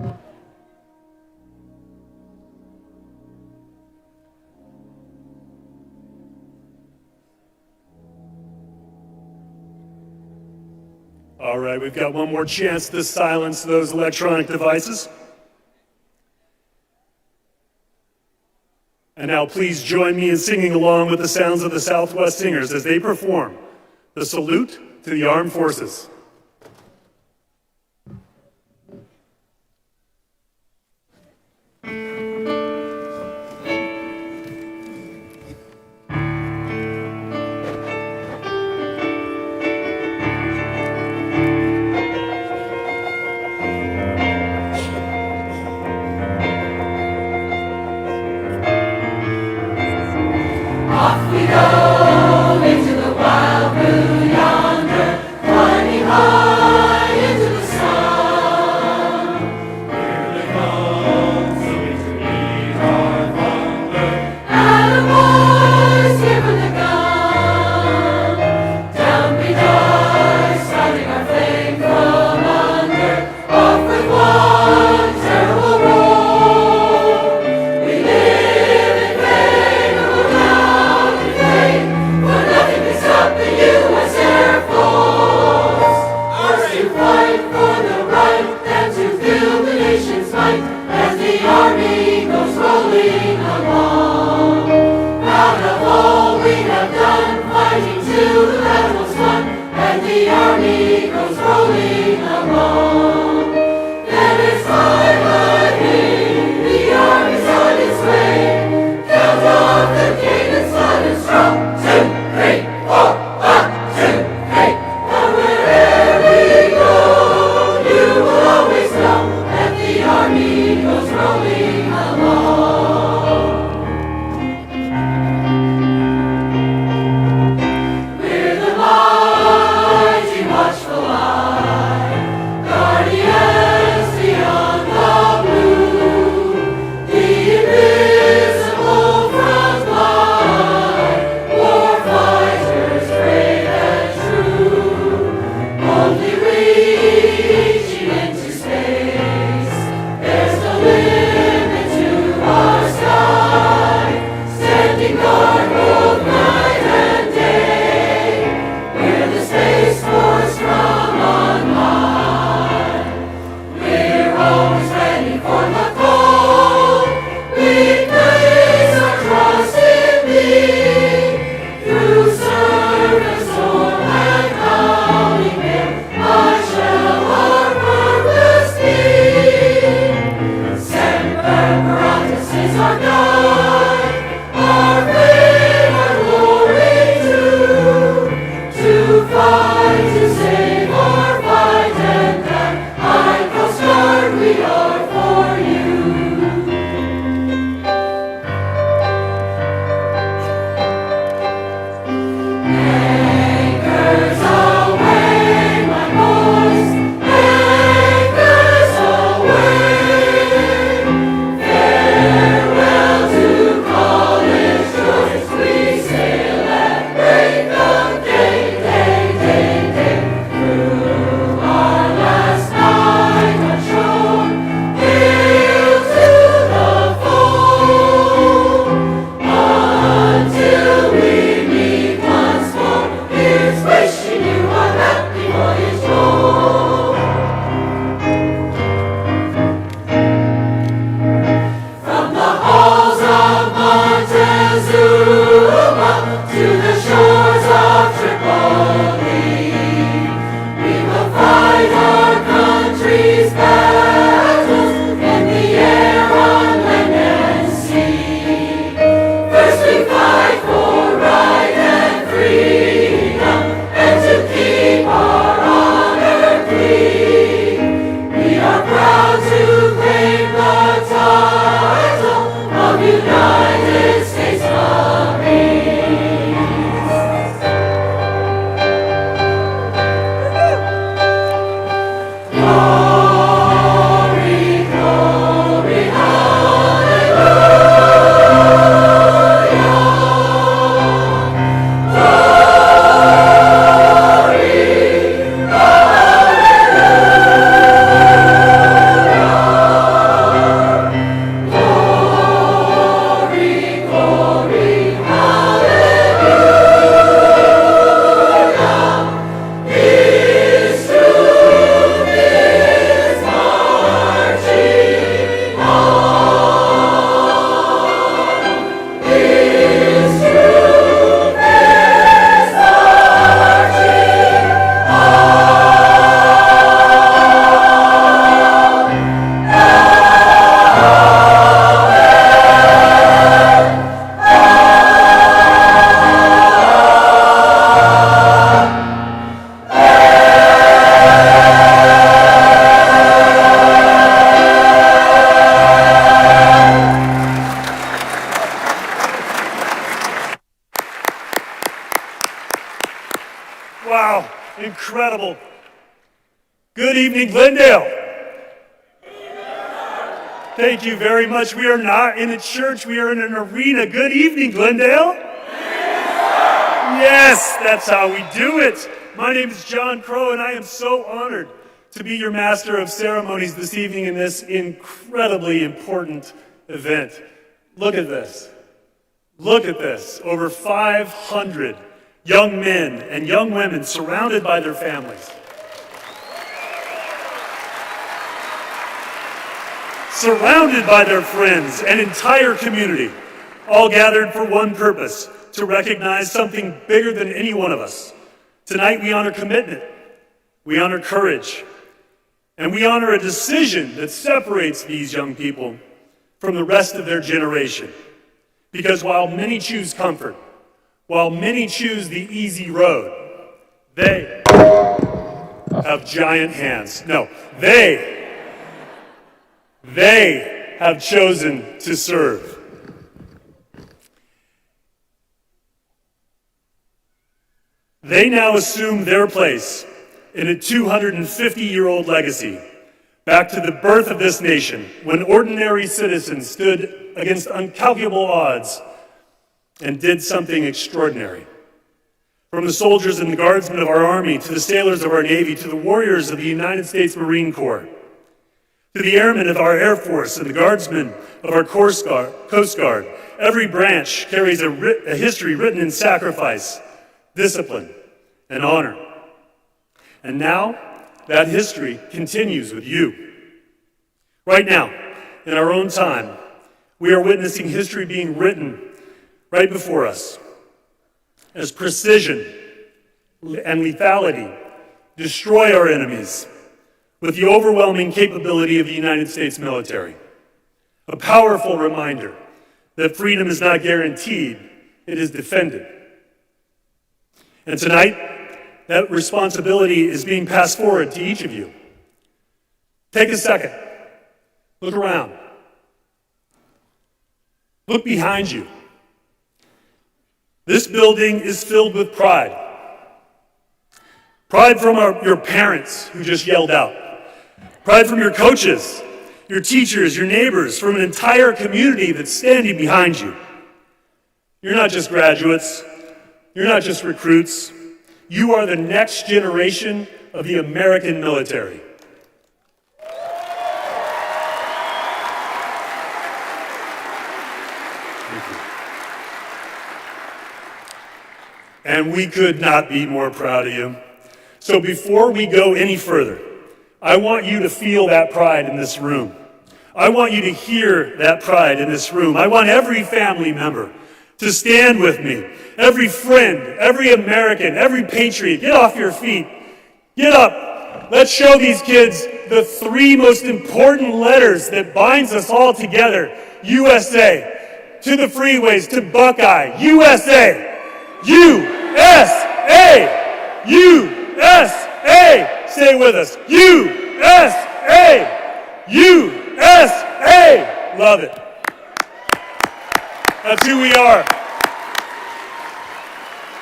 All right, we've got one more chance to silence those electronic devices. And now please join me in singing along with the sounds of the Southwest Singers as they perform the salute to the armed forces. Watchful eye, incredible. Good evening, Glendale. Thank you very much. We are not in a church, we are in an arena. Good evening, Glendale. Yes, that's how we do it. My name is John Crow, and I am so honored to be your master of ceremonies this evening in this incredibly important event. Look at this. Look at this. Over 500 young men and young women surrounded by their families. Surrounded by their friends, an entire community, all gathered for one purpose, to recognize something bigger than any one of us. Tonight we honor commitment, we honor courage, and we honor a decision that separates these young people from the rest of their generation. Because while many choose comfort, while many choose the easy road, they have giant hands. No, they have chosen to serve. They now assume their place in a 250-year-old legacy, back to the birth of this nation, when ordinary citizens stood against incalculable odds and did something extraordinary. From the soldiers and the guardsmen of our Army, to the sailors of our Navy, to the warriors of the United States Marine Corps, to the airmen of our Air Force and the guardsmen of our Coast Guard, every branch carries a history written in sacrifice, discipline, and honor. And now, that history continues with you. Right now, in our own time, we are witnessing history being written right before us, as precision and lethality destroy our enemies with the overwhelming capability of the United States military. A powerful reminder that freedom is not guaranteed, it is defended. And tonight, that responsibility is being passed forward to each of you. Take a second. Look around. Look behind you. This building is filled with pride. Pride from your parents who just yelled out. Pride from your coaches, your teachers, your neighbors, from an entire community that's standing behind you. You're not just graduates. You're not just recruits. You are the next generation of the American military. Thank you. And we could not be more proud of you. So before we go any further, I want you to feel that pride in this room. I want you to hear that pride in this room. I want every family member to stand with me. Every friend, every American, every patriot, get off your feet. Get up. Let's show these kids the three most important letters that binds us all together. USA. To the freeways, to Buckeye. USA. USA. USA. Say it with us. USA. USA. Love it. That's who we are.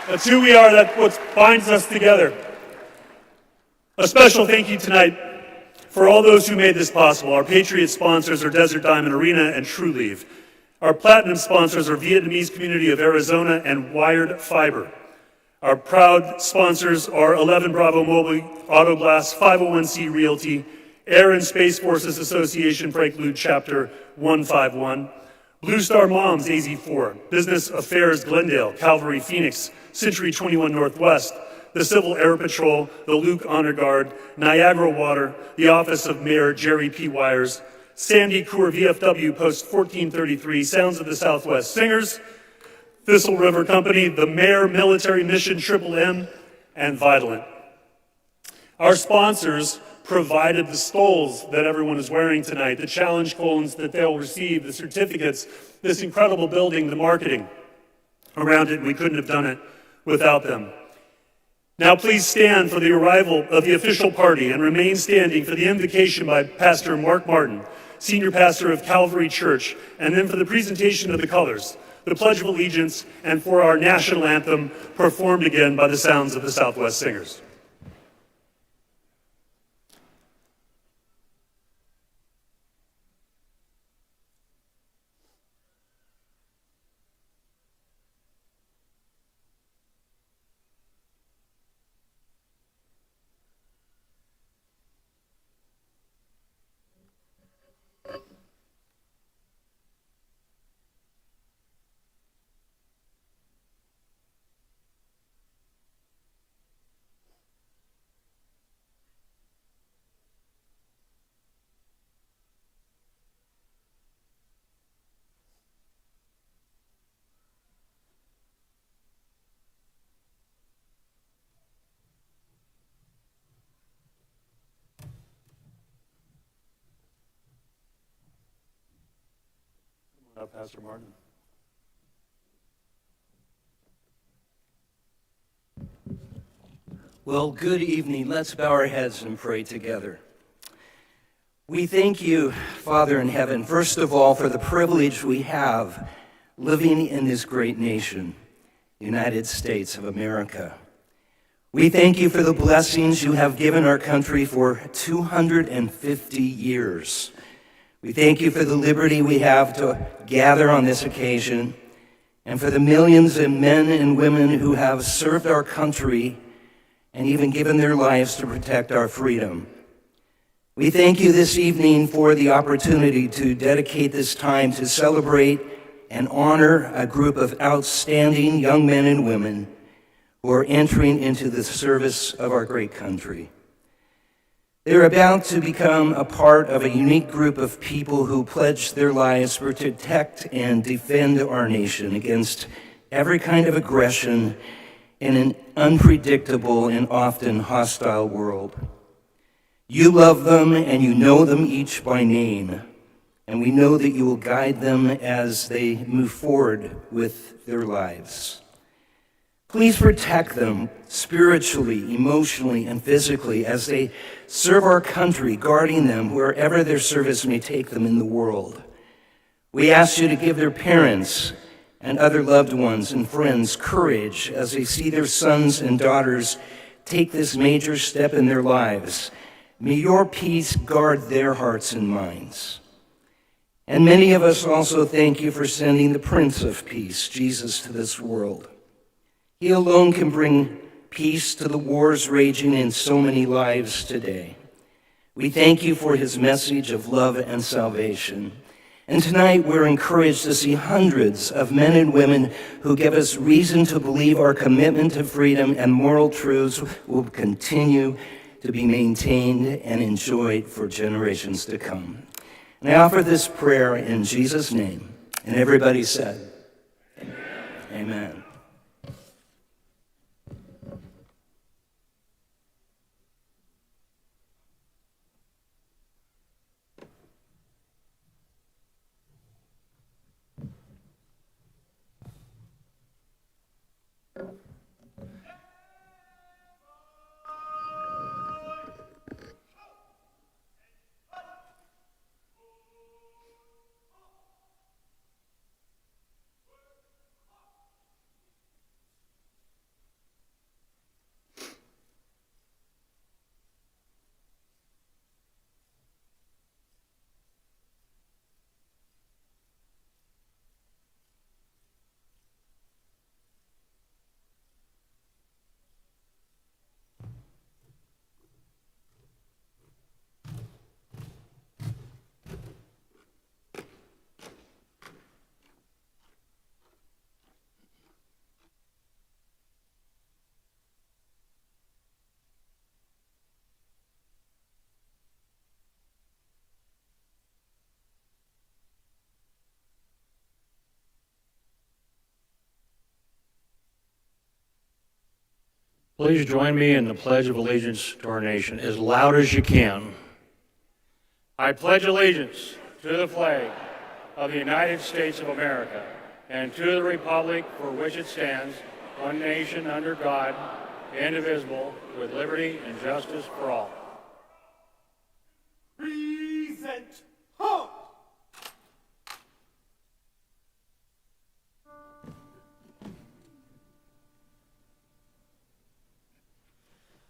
That's who we are. That's what binds us together. A special thank you tonight for all those who made this possible. Our Patriot sponsors are Desert Diamond Arena and True Leave. Our Platinum sponsors are Vietnamese Community of Arizona and Wired Fiber. Our proud sponsors are 11 Bravo Mobile Auto Glass, 501c Realty, Air and Space Forces Association Prelude Chapter 151, Blue Star Moms AZ4, Business Affairs Glendale, Calvary Phoenix, Century 21 Northwest, the Civil Air Patrol, the Luke Honor Guard, Niagara Water, the Office of Mayor Jerry P. Weiers, Sandy Coeur VFW Post 1433, Sounds of the Southwest Singers, Thistle River Company, the Mayor Military Mission TripleM, and Vitalant. Our sponsors provided the stoles that everyone is wearing tonight, the challenge cones that they'll receive, the certificates, this incredible building, the marketing around it. We couldn't have done it without them. Now please stand for the arrival of the official party and remain standing for the invocation by Pastor Mark Martin, Senior Pastor of Calvary Church, and then for the presentation of the colors, the Pledge of Allegiance, and for our national anthem performed again by the Sounds of the Southwest Singers. Pastor Martin. Well, good evening. Let's bow our heads and pray together. We thank you, Father in heaven, first of all, for the privilege we have living in this great nation, United States of America. We thank you for the blessings you have given our country for 250 years. We thank you for the liberty we have to gather on this occasion, and for the millions of men and women who have served our country and even given their lives to protect our freedom. We thank you this evening for the opportunity to dedicate this time to celebrate and honor a group of outstanding young men and women who are entering into the service of our great country. They're about to become a part of a unique group of people who pledge their lives to protect and defend our nation against every kind of aggression in an unpredictable and often hostile world. You love them and you know them each by name, and we know that you will guide them as they move forward with their lives. Please protect them spiritually, emotionally, and physically as they serve our country, guarding them wherever their service may take them in the world. We ask you to give their parents and other loved ones and friends courage as they see their sons and daughters take this major step in their lives. May your peace guard their hearts and minds. And many of us also thank you for sending the Prince of Peace, Jesus, to this world. He alone can bring peace to the wars raging in so many lives today. We thank you for his message of love and salvation. And tonight we're encouraged to see hundreds of men and women who give us reason to believe our commitment to freedom and moral truths will continue to be maintained and enjoyed for generations to come. And I offer this prayer in Jesus' name. And everybody said, Amen. Amen. Please join me in the Pledge of Allegiance to our nation as loud as you can. I pledge allegiance to the flag of the United States of America and to the republic for which it stands, one nation under God, indivisible, with liberty and justice for all. Present home.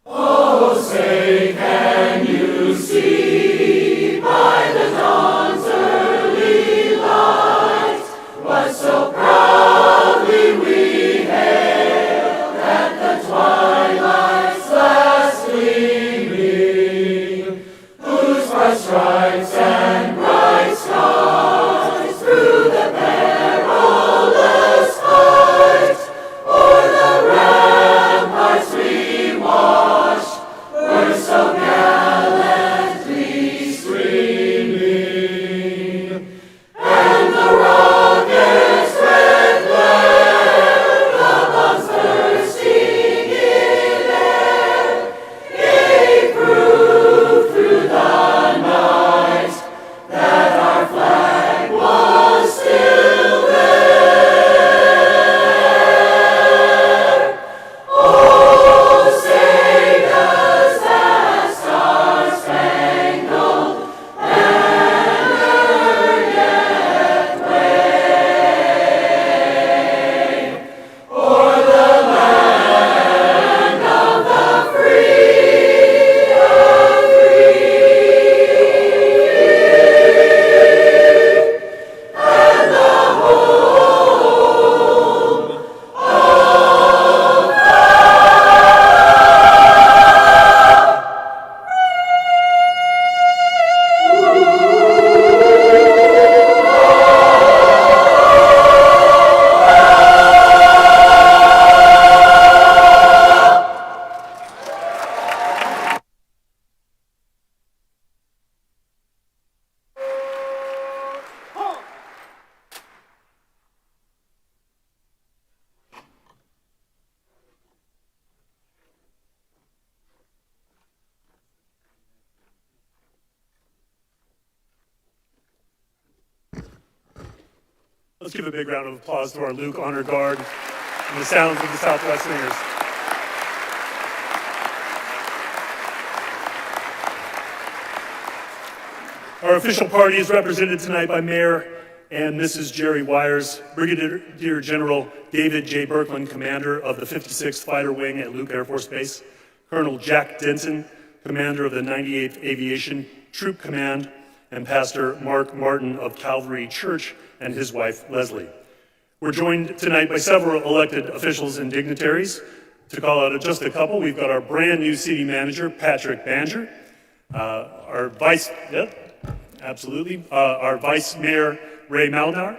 Oh, say, can you see by the dawn's early light what so proudly we hailed at the twilight's last gleaming, whose bright stripes and bright stars through the perilous fight o'er the ramparts we watched were so gallantly Let's give a big round of applause to our Luke Honor Guard and the sounds of the Southwest Singers. Our official party is represented tonight by Mayor and Mrs. Jerry Weiers, Brigadier General David J. Berkeland, commander of the 56th Fighter Wing at Luke Air Force Base, Colonel Jack Denton, commander of the 98th Aviation Troop Command, and Pastor Mark Martin of Calvary Church and his wife, Leslie. We're joined tonight by several elected officials and dignitaries. To call out just a couple, we've got our brand new city manager, Patrick Banger, our vice mayor, Ray Maldar,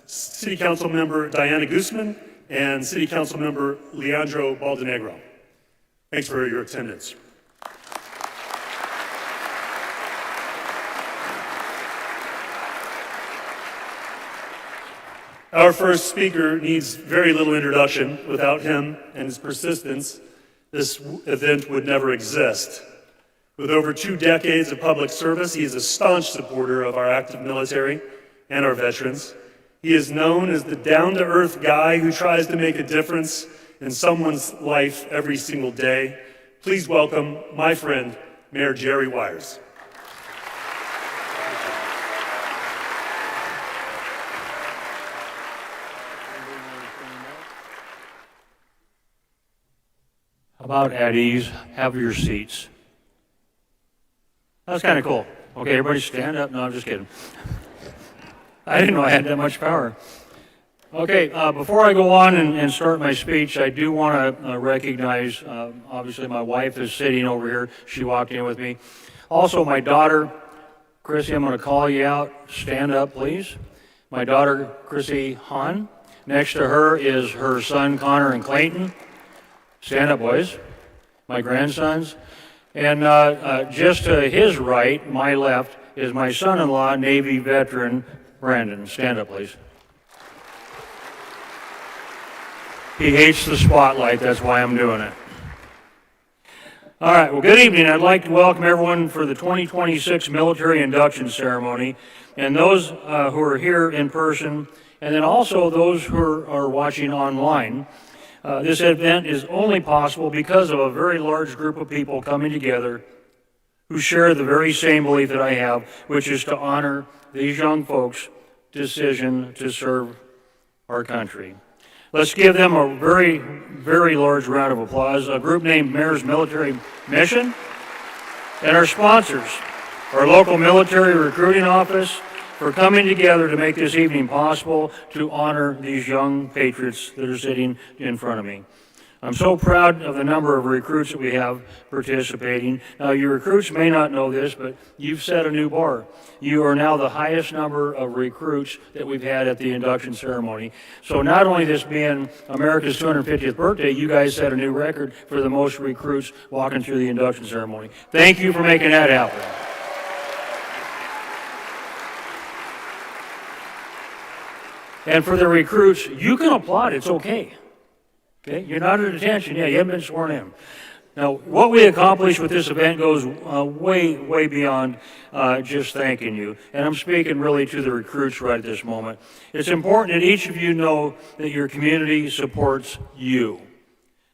city council member, Diana Guzman, and city council member, Leandro Baldenegro. Thanks for your attendance. Our first speaker needs very little introduction. Without him and his persistence, this event would never exist. With over 2 decades of public service, he is a staunch supporter of our active military and our veterans. He is known as the down-to-earth guy who tries to make a difference in someone's life every single day. Please welcome my friend, Mayor Jerry Weiers. How about at ease? Have your seats. That's kind of cool. Okay, everybody stand up. No, I'm just kidding. I didn't know I had that much power. Okay, before I go on and start my speech, I do want to recognize, obviously my wife is sitting over here. She walked in with me. Also, my daughter, Chrissy, I'm going to call you out. Stand up, please. My daughter, Chrissy Hahn. Next to her is her son, Connor and Clayton. Stand up, boys. My grandsons. And just to his right, my left, is my son-in-law, Navy veteran, Brandon. Stand up, please. He hates the spotlight, that's why I'm doing it. All right, well, good evening. I'd like to welcome everyone for the 2026 Military Induction Ceremony, and those who are here in person, and then also those who are watching online. This event is only possible because of a very large group of people coming together who share the very same belief that I have, which is to honor these young folks' decision to serve our country. Let's give them a very, very large round of applause. A group named Mayor's Military Mission, and our sponsors, our local military recruiting office, for coming together to make this evening possible to honor these young patriots that are sitting in front of me. I'm so proud of the number of recruits that we have participating. Now, your recruits may not know this, but you've set a new bar. You are now the highest number of recruits that we've had at the induction ceremony. So not only this being America's 250th birthday, you guys set a new record for the most recruits walking through the induction ceremony. Thank you for making that happen. And for the recruits, you can applaud, it's okay. Okay, you're not at attention, yeah, you haven't been sworn in. Now, what we accomplished with this event goes way, way beyond just thanking you. And I'm speaking really to the recruits right at this moment. It's important that each of you know that your community supports you,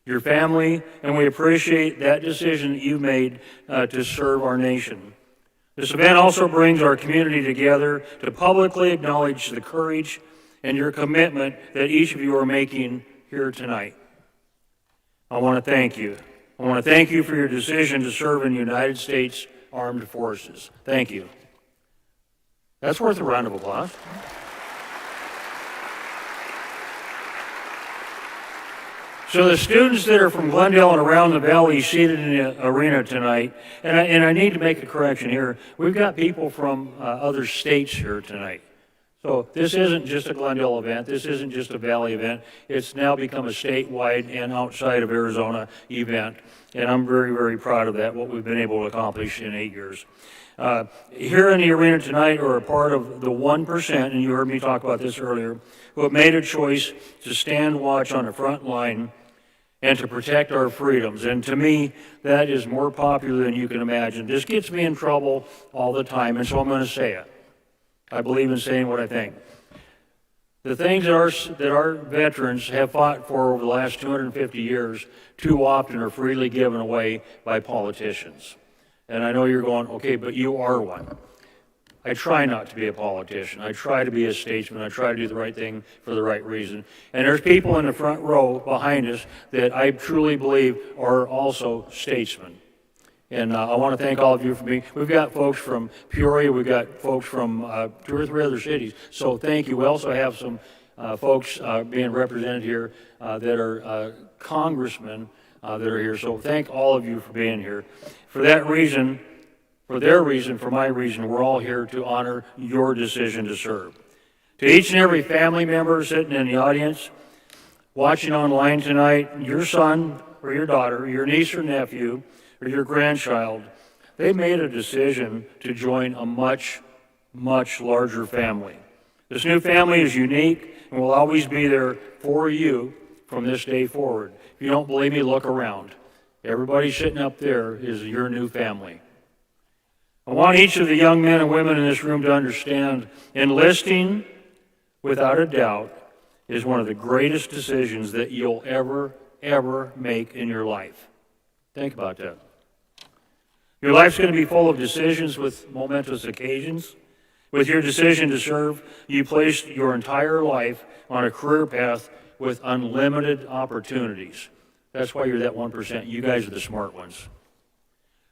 your family, and we appreciate that decision that you made to serve our nation. This event also brings our community together to publicly acknowledge the courage and your commitment that each of you are making here tonight. I want to thank you. I want to thank you for your decision to serve in the United States Armed Forces. Thank you. That's worth a round of applause. So the students that are from Glendale and around the valley seated in the arena tonight, and I need to make a correction here, we've got people from other states here tonight. So this isn't just a Glendale event. This isn't just a Valley event. It's now become a statewide and outside of Arizona event. And I'm very, very proud of that, what we've been able to accomplish in 8 years. Here in the arena tonight are a part of the 1%, and you heard me talk about this earlier, who have made a choice to stand watch on the front line and to protect our freedoms. And to me, that is more popular than you can imagine. This gets me in trouble all the time, and so I'm going to say it. I believe in saying what I think. The things that our veterans have fought for over the last 250 years too often are freely given away by politicians. And I know you're going, okay, but you are one. I try not to be a politician. I try to be a statesman. I try to do the right thing for the right reason. And there's people in the front row behind us that I truly believe are also statesmen. And I want to thank all of you for being. We've got folks from Peoria. We've got folks from 2 or 3 other cities. So thank you. We also have some folks being represented here that are congressmen that are here. So thank all of you for being here. For that reason, for their reason, for my reason, we're all here to honor your decision to serve. To each and every family member sitting in the audience, watching online tonight, your son or your daughter, your niece or nephew, or your grandchild, they made a decision to join a much, much larger family. This new family is unique and will always be there for you from this day forward. If you don't believe me, look around. Everybody sitting up there is your new family. I want each of the young men and women in this room to understand enlisting, without a doubt, is one of the greatest decisions that you'll ever make in your life. Think about that. Your life's going to be full of decisions with momentous occasions. With your decision to serve, you placed your entire life on a career path with unlimited opportunities. That's why you're that 1%. You guys are the smart ones.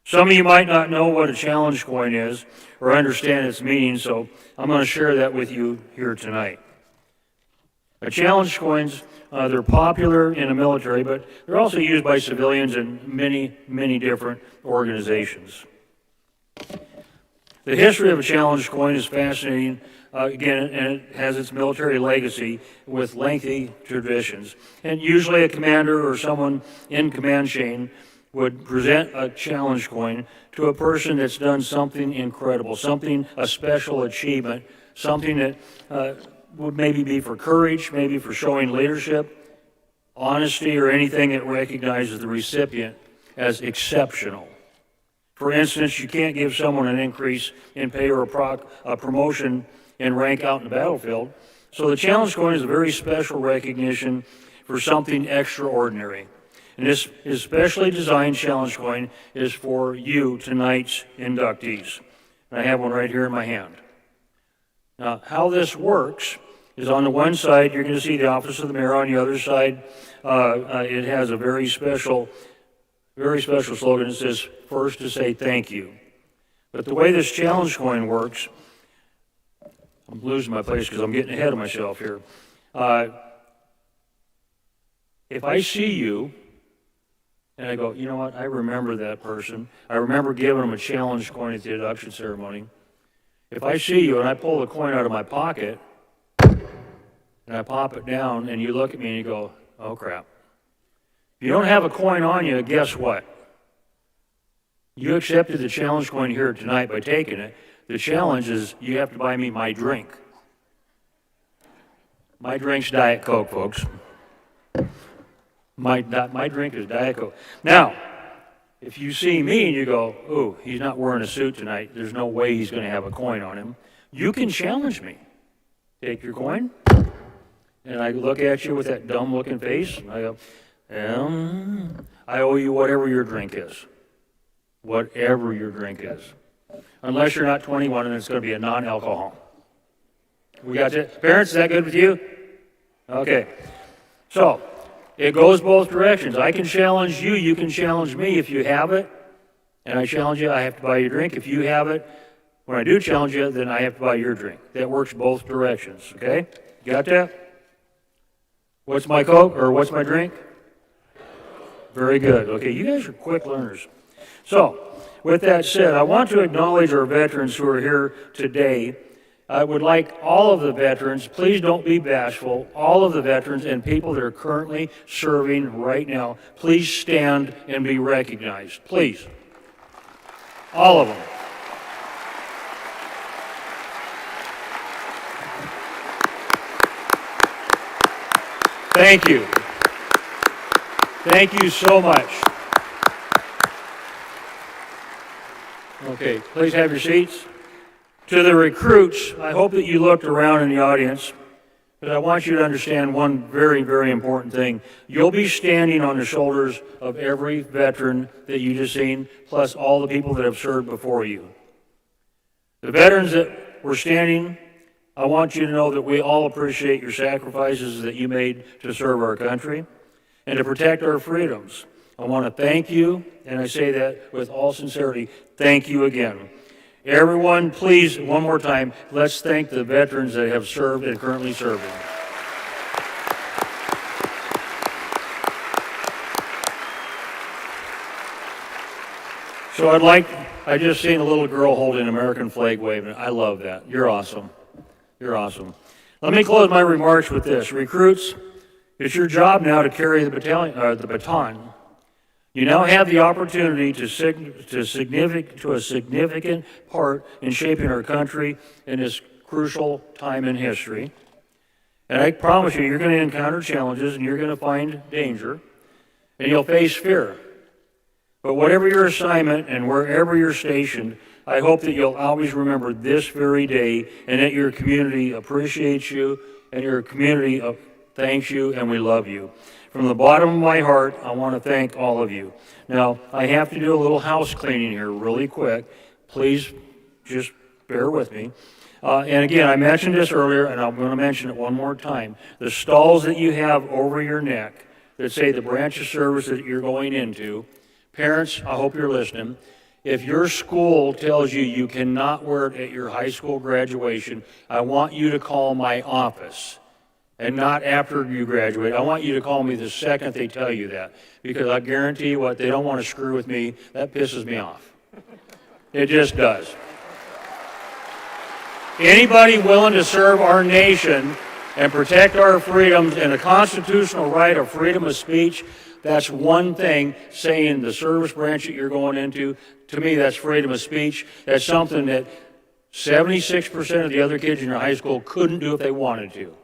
Some of you might not know what a challenge coin is or understand its meaning, so I'm going to share that with you here tonight. Challenge coins, they're popular in the military, but they're also used by civilians in many, many different organizations. The history of a challenge coin is fascinating, again, and it has its military legacy with lengthy traditions. And usually a commander or someone in command chain would present a challenge coin to a person that's done something incredible, a special achievement, something that would maybe be for courage, maybe for showing leadership, honesty, or anything that recognizes the recipient as exceptional. For instance, you can't give someone an increase in pay or a promotion in rank out in the battlefield. So the challenge coin is a very special recognition for something extraordinary. And this is specially designed challenge coin is for you, tonight's inductees. And I have one right here in my hand. Now, how this works is on the one side, you're going to see the office of the mayor. On the other side, it has a very special slogan. It says, first to say thank you. But the way this challenge coin works, I'm losing my place because I'm getting ahead of myself here. If I see you, and I go, you know what, I remember that person. I remember giving them a challenge coin at the induction ceremony. If I see you and I pull the coin out of my pocket, and I pop it down, and you look at me and you go, oh crap. If you don't have a coin on you, guess what? You accepted the challenge coin here tonight by taking it. The challenge is you have to buy me my drink. My drink's Diet Coke, folks. My drink is Diet Coke. Now, if you see me and you go, ooh, he's not wearing a suit tonight, there's no way he's going to have a coin on him, you can challenge me. Take your coin, and I look at you with that dumb-looking face, and I go, I owe you whatever your drink is. Whatever your drink is. Unless you're not 21 and it's going to be a non-alcohol. We got that? Parents, is that good with you? Okay. So, it goes both directions. I can challenge you, you can challenge me. If you have it, and I challenge you, I have to buy your drink. If you have it, when I do challenge you, then I have to buy your drink. That works both directions, okay? You got that? What's my Coke, or what's my drink? Very good. Okay, you guys are quick learners. So, with that said, I want to acknowledge our veterans who are here today. I would like all of the veterans, please don't be bashful, all of the veterans and people that are currently serving right now, please stand and be recognized. Please. All of them. Thank you. Thank you so much. Okay, please have your seats. To the recruits, I hope that you looked around in the audience, but I want you to understand one very, very important thing. You'll be standing on the shoulders of every veteran that you just seen, plus all the people that have served before you. The veterans that were standing, I want you to know that we all appreciate your sacrifices that you made to serve our country and to protect our freedoms. I want to thank you, and I say that with all sincerity, thank you again. Everyone, please, one more time, let's thank the veterans that have served and currently serving. So I just seen a little girl holding an American flag waving. I love that. You're awesome. You're awesome. Let me close my remarks with this. Recruits, it's your job now to carry the baton. You now have the opportunity to a significant part in shaping our country in this crucial time in history. And I promise you, you're going to encounter challenges and you're going to find danger and you'll face fear. But whatever your assignment and wherever you're stationed, I hope that you'll always remember this very day and that your community appreciates you and your community thanks you and we love you. From the bottom of my heart, I want to thank all of you. Now, I have to do a little house cleaning here really quick. Please just bear with me. And again, I mentioned this earlier, and I'm going to mention it one more time. The stalls that you have over your neck that say the branch of service that you're going into, parents, I hope you're listening. If your school tells you you cannot wear it at your high school graduation, I want you to call my office. And not after you graduate. I want you to call me the second they tell you that. Because I guarantee you what, they don't want to screw with me. That pisses me off. It just does. Anybody willing to serve our nation and protect our freedoms and the constitutional right of freedom of speech, that's one thing. Saying the service branch that you're going into, to me that's freedom of speech. That's something that 76% of the other kids in your high school couldn't do if they wanted to.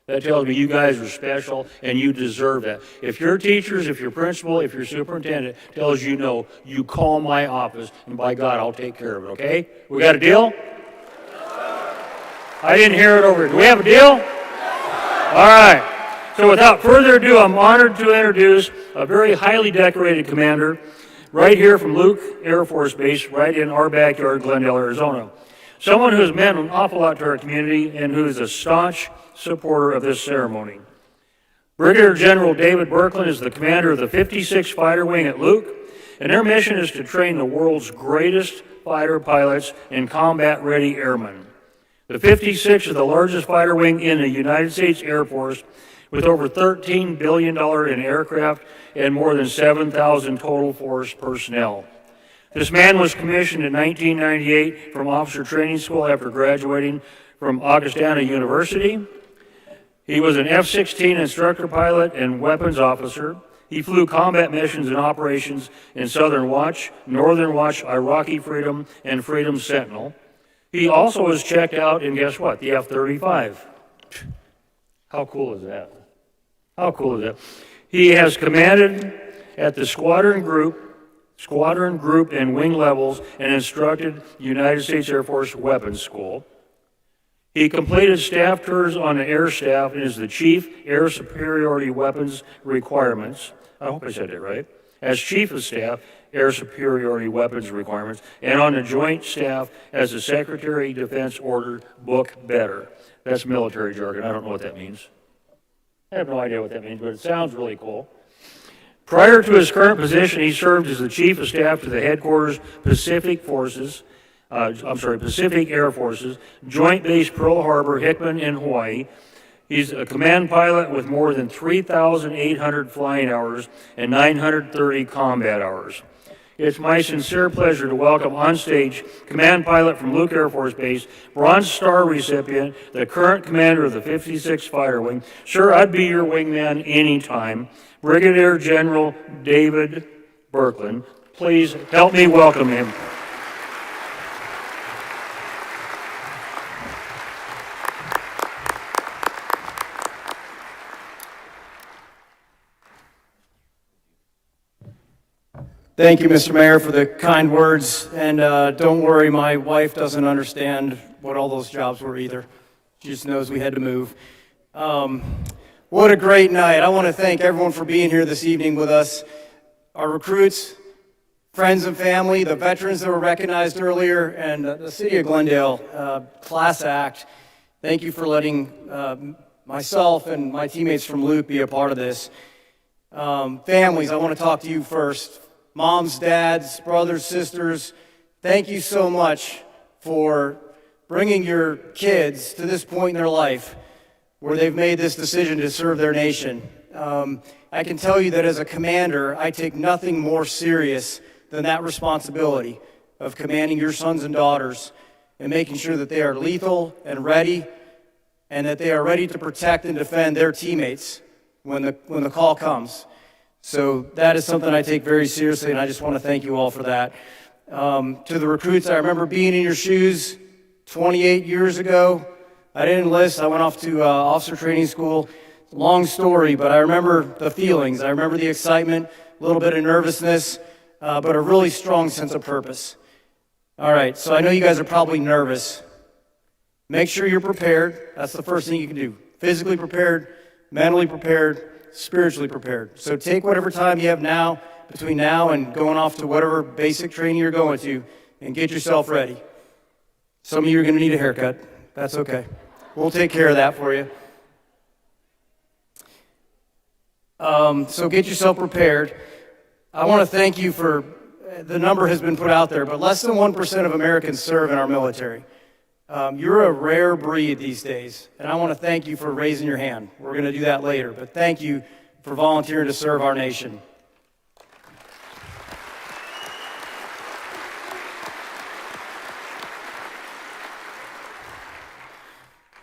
That tells me you guys are special and you deserve that. If your teachers, if your principal, if your superintendent tells you no, you call my office and by God, I'll take care of it, okay? We got a deal? I didn't hear it over here. Do we have a deal? All right. So without further ado, I'm honored to introduce a very highly decorated commander right here from Luke Air Force Base, right in our backyard, Glendale, Arizona. Someone who's meant an awful lot to our community and who is a staunch supporter of this ceremony. Brigadier General David Berkeland is the commander of the 56th Fighter Wing at Luke, and their mission is to train the world's greatest fighter pilots and combat-ready airmen. The 56th is the largest fighter wing in the United States Air Force, with over $13 billion in aircraft and more than 7,000 total force personnel. This man was commissioned in 1998 from Officer Training School after graduating from Augustana University. He was an F-16 instructor pilot and weapons officer. He flew combat missions and operations in Southern Watch, Northern Watch, Iraqi Freedom, and Freedom Sentinel. He also was checked out in, guess what, the F-35. How cool is that? How cool is that? He has commanded at the squadron group and wing levels and instructed the United States Air Force Weapons School. He completed staff tours on the air staff and is the Chief Air Superiority Weapons Requirements. I hope I said that right. As Chief of Staff, Air Superiority Weapons Requirements, and on the Joint Staff as the Secretary of Defense Order Book Better. That's military jargon. I don't know what that means. I have no idea what that means, but it sounds really cool. Prior to his current position, he served as the Chief of Staff to the Headquarters Pacific Air Forces, Joint Base Pearl Harbor, Hickman in Hawaii. He's a command pilot with more than 3,800 flying hours and 930 combat hours. It's my sincere pleasure to welcome on stage command pilot from Luke Air Force Base, Bronze Star recipient, the current commander of the 56th Fighter Wing. Sir, I'd be your wingman anytime. Brigadier General David Berkeland. Please help me welcome him. Thank you, Mr. Mayor, for the kind words. And don't worry, my wife doesn't understand what all those jobs were either. She just knows we had to move. What a great night. I want to thank everyone for being here this evening with us. Our recruits, friends and family, the veterans that were recognized earlier, and the City of Glendale class act. Thank you for letting myself and my teammates from Luke be a part of this. Families, I want to talk to you first. Moms, dads, brothers, sisters, thank you so much for bringing your kids to this point in their life where they've made this decision to serve their nation. I can tell you that as a commander, I take nothing more serious than that responsibility of commanding your sons and daughters and making sure that they are lethal and ready, and that they are ready to protect and defend their teammates when the call comes. So that is something I take very seriously, and I just want to thank you all for that. To the recruits, I remember being in your shoes 28 years ago. I didn't enlist. I went off to officer training school. Long story, but I remember the feelings. I remember the excitement, a little bit of nervousness, but a really strong sense of purpose. All right, so I know you guys are probably nervous. Make sure you're prepared. That's the first thing you can do. Physically prepared, mentally prepared, spiritually prepared. So take whatever time you have now, between now and going off to whatever basic training you're going to, and get yourself ready. Some of you are going to need a haircut. That's okay. We'll take care of that for you. So get yourself prepared. I want to thank you for, the number has been put out there, but less than 1% of Americans serve in our military. You're a rare breed these days, and I want to thank you for raising your hand. We're going to do that later, but thank you for volunteering to serve our nation.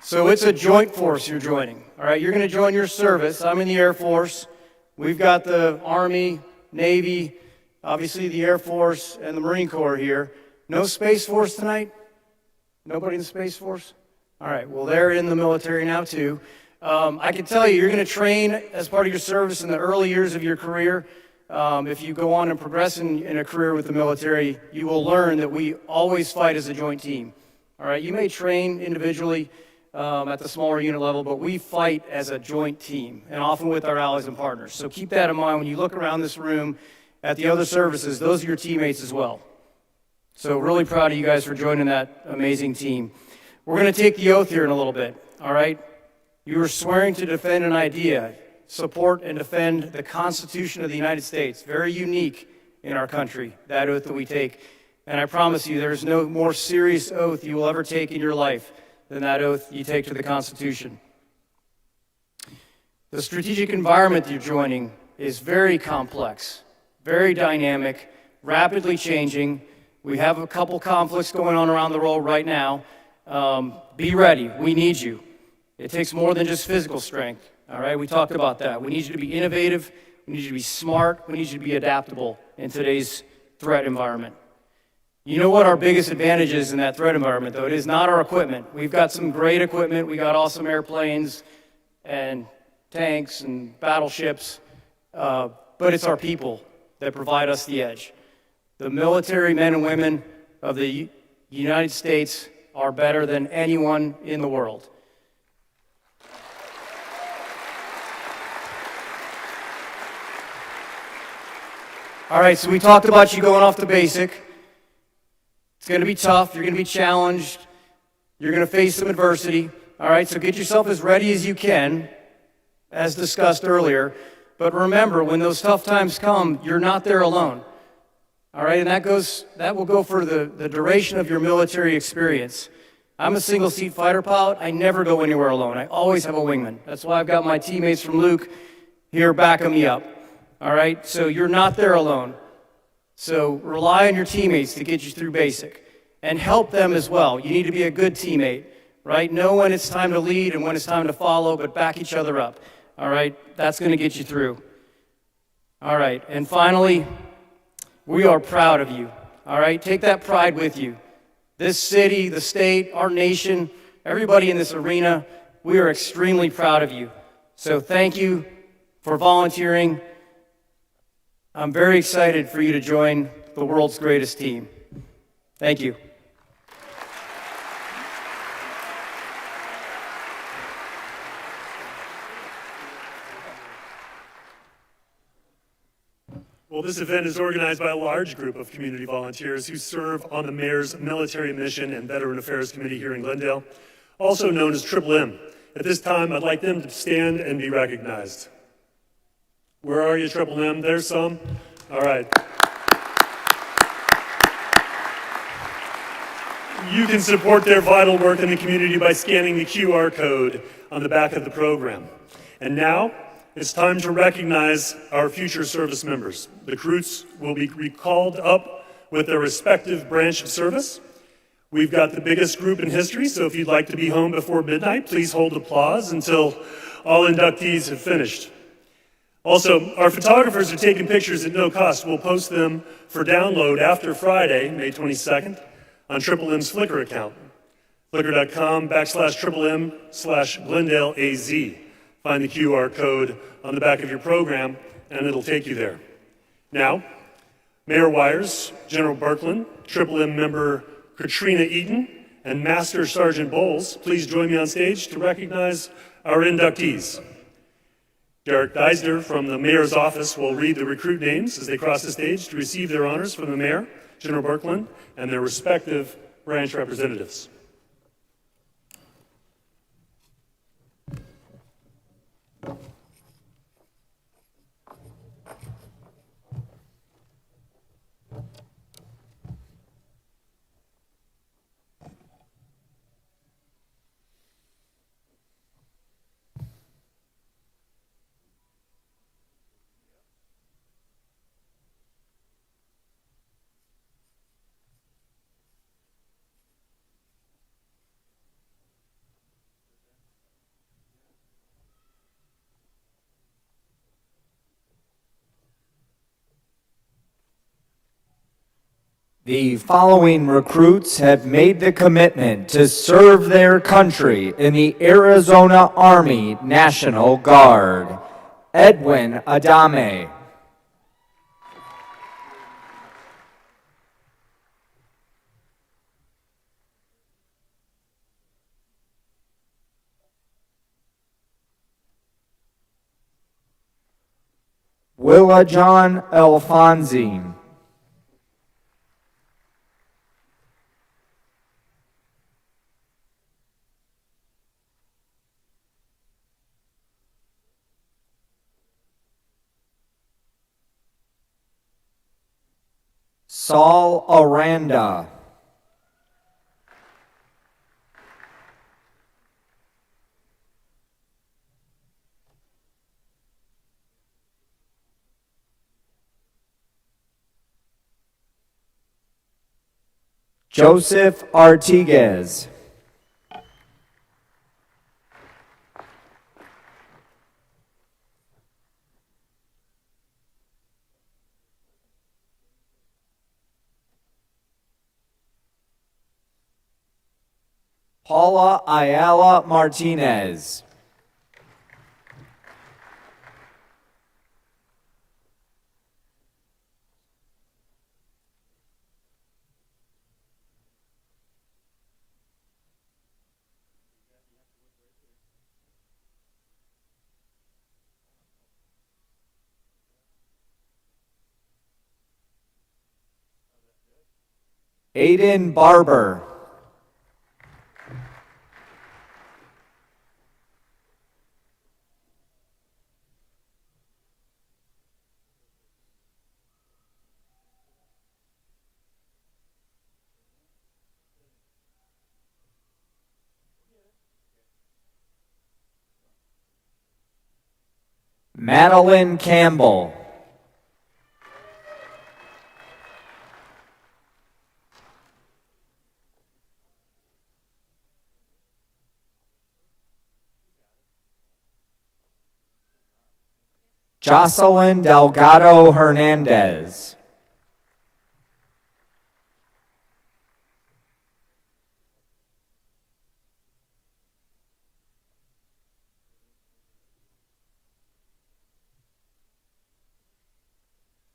So it's a joint force you're joining, all right? You're going to join your service. I'm in the Air Force. We've got the Army, Navy, obviously the Air Force, and the Marine Corps here. No Space Force tonight? Nobody in the Space Force? All right, well, they're in the military now, too. I can tell you, you're going to train as part of your service in the early years of your career. If you go on and progress in a career with the military, you will learn that we always fight as a joint team. All right, you may train individually at the smaller unit level, but we fight as a joint team, and often with our allies and partners. So keep that in mind when you look around this room at the other services. Those are your teammates as well. So really proud of you guys for joining that amazing team. We're going to take the oath here in a little bit, all right? You are swearing to defend an idea, support and defend the Constitution of the United States. Very unique in our country, that oath that we take. And I promise you, there's no more serious oath you will ever take in your life than that oath you take to the Constitution. The strategic environment that you're joining is very complex, very dynamic, rapidly changing. We have a couple conflicts going on around the world right now. Be ready. We need you. It takes more than just physical strength. All right, we talked about that. We need you to be innovative. We need you to be smart. We need you to be adaptable in today's threat environment. You know what our biggest advantage is in that threat environment, though? It is not our equipment. We've got some great equipment. We got awesome airplanes and tanks and battleships, but it's our people that provide us the edge. The military men and women of the United States are better than anyone in the world. All right, so we talked about you going off to basic. It's going to be tough. You're going to be challenged. You're going to face some adversity. All right, so get yourself as ready as you can, as discussed earlier. But remember, when those tough times come, you're not there alone. All right, and that will go for the duration of your military experience. I'm a single-seat fighter pilot. I never go anywhere alone. I always have a wingman. That's why I've got my teammates from Luke here backing me up. All right, so you're not there alone. So rely on your teammates to get you through basic, and help them as well. You need to be a good teammate, right? Know when it's time to lead and when it's time to follow, but back each other up. All right, that's going to get you through. All right, and finally, we are proud of you. All right, take that pride with you. This city, the state, our nation, everybody in this arena, we are extremely proud of you. So thank you for volunteering. I'm very excited for you to join the world's greatest team. Thank you. Well, this event is organized by a large group of community volunteers who serve on the Mayor's Military Mission and Veteran Affairs Committee here in Glendale, also known as TripleM. At this time, I'd like them to stand and be recognized. Where are you, TripleM? There's some. All right. You can support their vital work in the community by scanning the QR code on the back of the program. And now, it's time to recognize our future service members. The recruits will be recalled up with their respective branch of service. We've got the biggest group in history, so if you'd like to be home before midnight, please hold applause until all inductees have finished. Also, our photographers are taking pictures at no cost. We'll post them for download after Friday, May 22nd, on TripleM's Flickr account, flickr.com/TripleM/GlendaleAZ. Find the QR code on the back of your program, and it'll take you there. Now, Mayor Weiers, General Berkeland, TripleM member Katrina Eaton, and Master Sergeant Bowles, please join me on stage to recognize our inductees. Derek Deisner from the Mayor's office will read the recruit names as they cross the stage to receive their honors from the Mayor, General Berkeland, and their respective branch representatives. The following recruits have made the commitment to serve their country in the Arizona Army National Guard. Edwin Adame. Willa John Alfonsi. Saul Aranda. Joseph Artiguez. Paula Ayala Martinez. Aiden Barber. Madeline Campbell. Jocelyn Delgado Hernandez.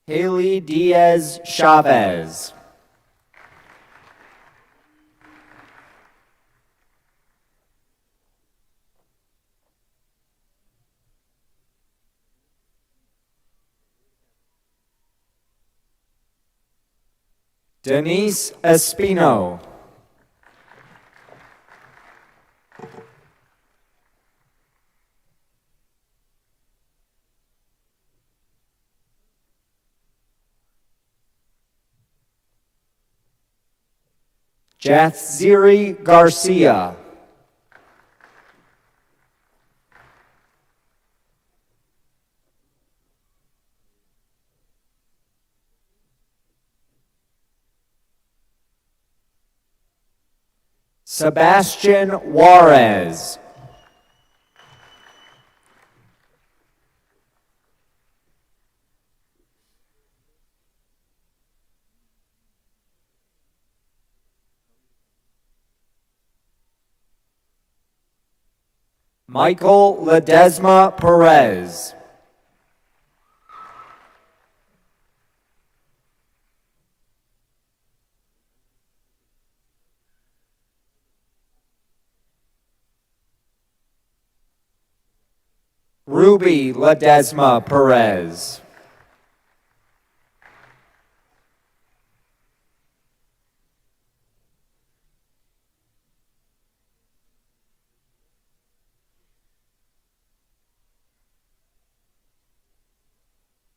Haley Diaz Chavez. Denise Espino. Jathziri Garcia. Sebastian Juarez. Michael Ledesma Perez. Ruby Ledesma Perez.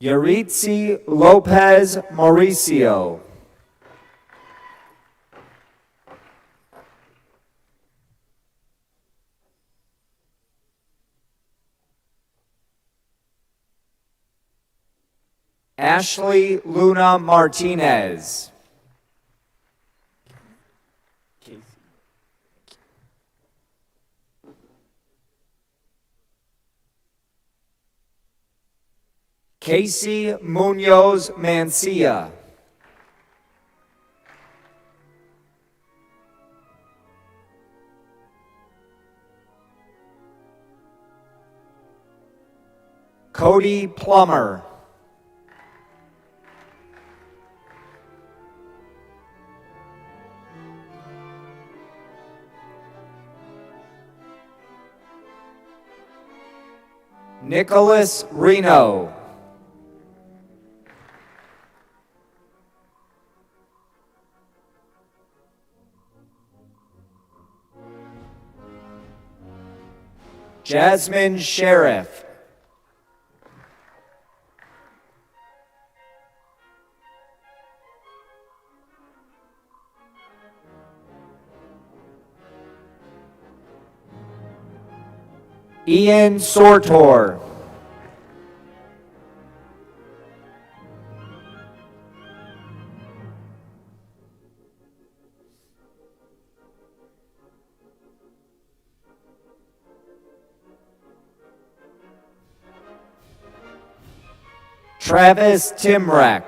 Yaritzi Lopez Mauricio. Ashley Luna Martinez. Casey Munoz Mancia. Cody Plummer. Nicholas Reno. Jasmine Sheriff. Ian Sortor. Travis Timrack.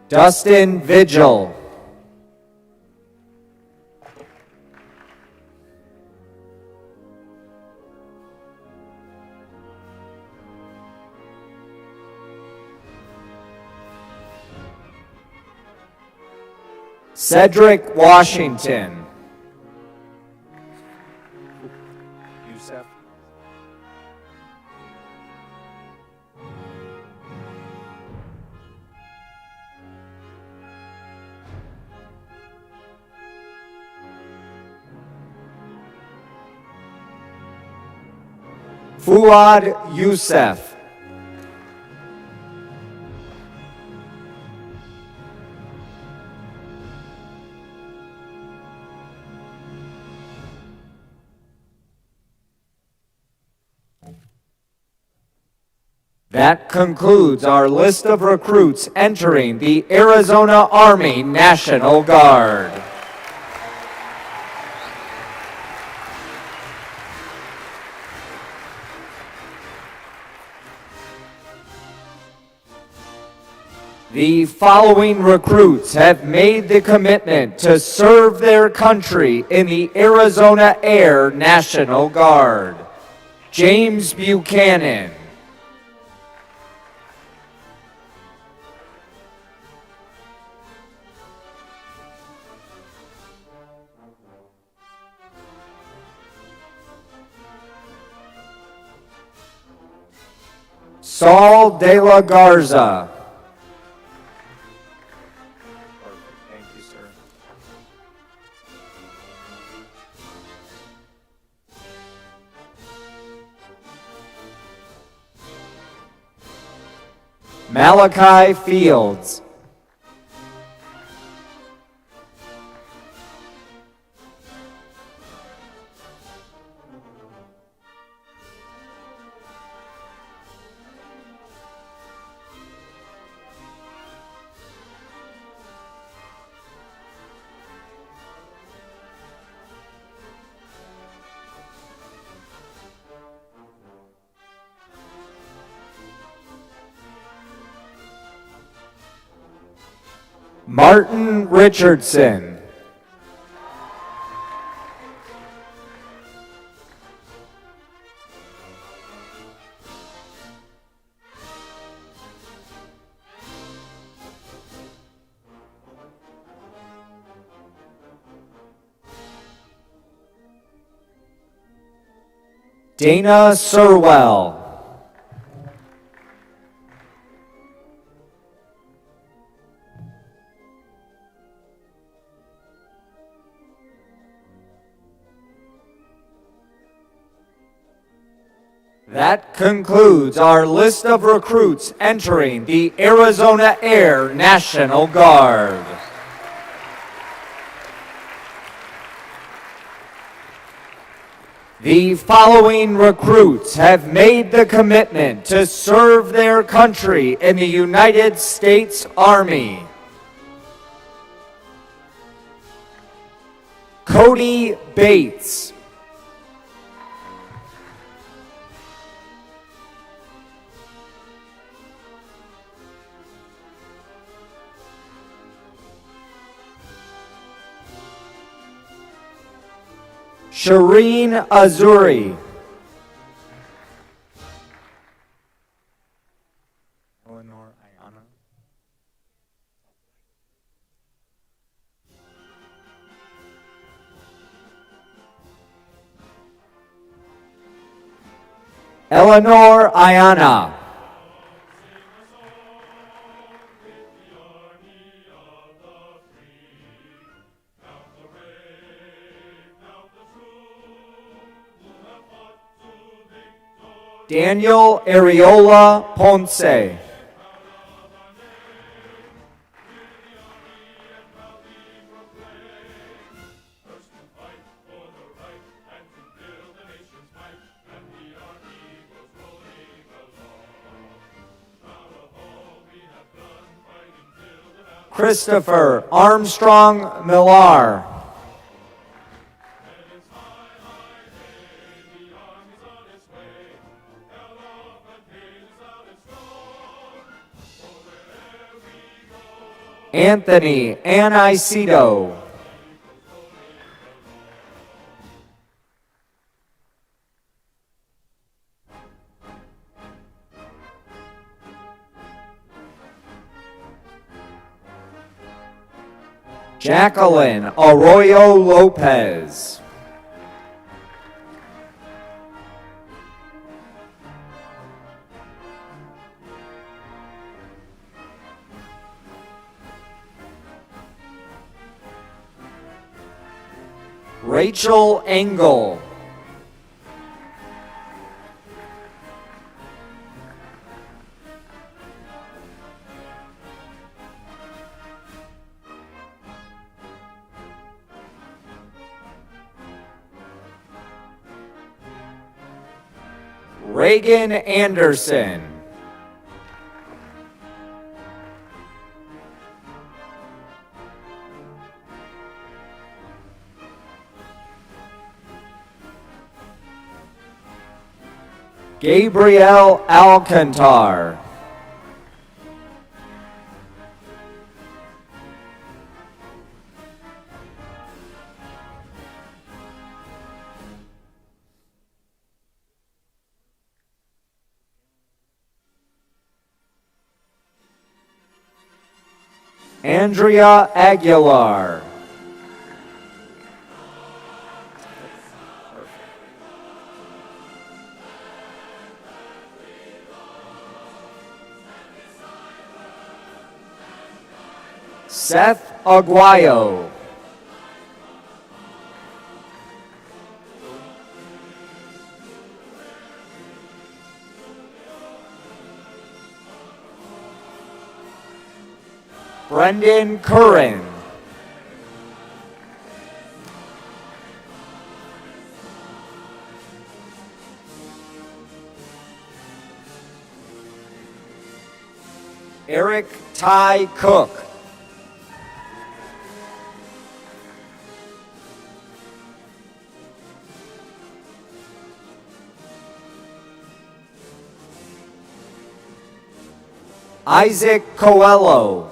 Dustin Vigil. Cedric Washington. Youssef. Fuad Youssef. That concludes our list of recruits entering the Arizona Army National Guard. The following recruits have made the commitment to serve their country in the Arizona Air National Guard. James Buchanan. Saul de la Garza. Thank you, sir. Malachi Fields. Martin Richardson. Dana Surwell. That concludes our list of recruits entering the Arizona Air National Guard. The following recruits have made the commitment to serve their country in the United States Army. Cody Bates. Shireen Azuri. Eleanor Ayana. Daniel Ariola Ponce. Christopher Armstrong Millar. Anthony Aniceto. Jacqueline Arroyo Lopez. Rachel Engel. Reagan Anderson. Gabriel Alcantar. Andrea Aguilar. Seth Aguayo. Brendan Curran. Eric Ty Cook. Isaac Coelho.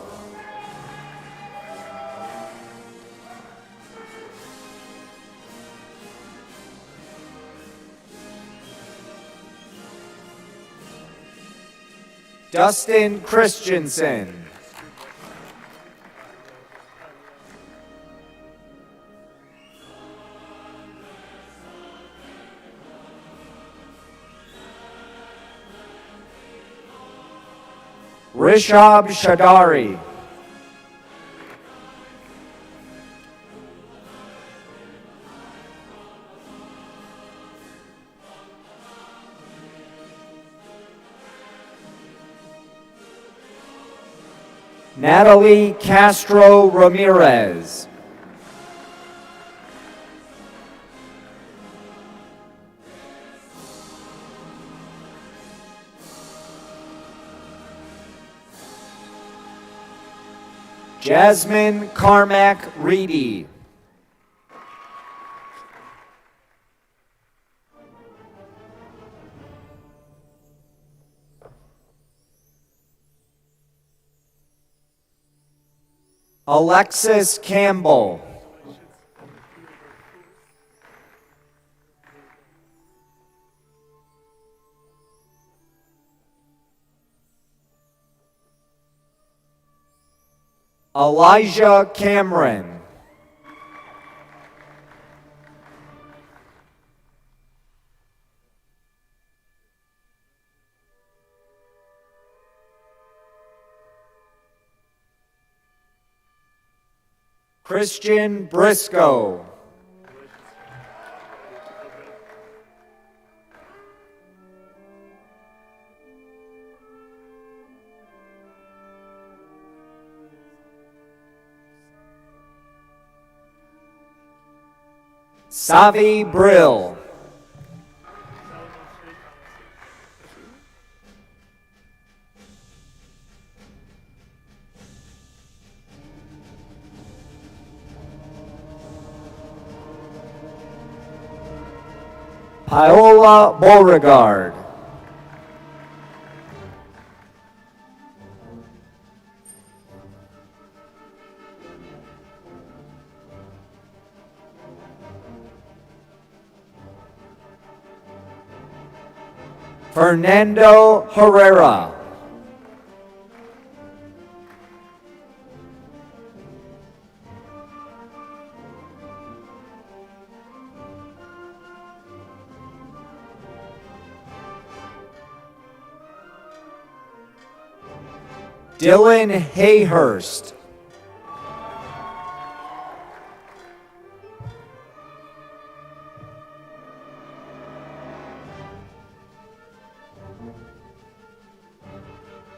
Dustin Christensen. Rishab Shadari. Natalie Castro Ramirez. Jasmine Carmack Reedy. Alexis Campbell. Elijah Cameron. Christian Briscoe. Savi Brill. Paola Beauregard. Fernando Herrera. Dylan Hayhurst.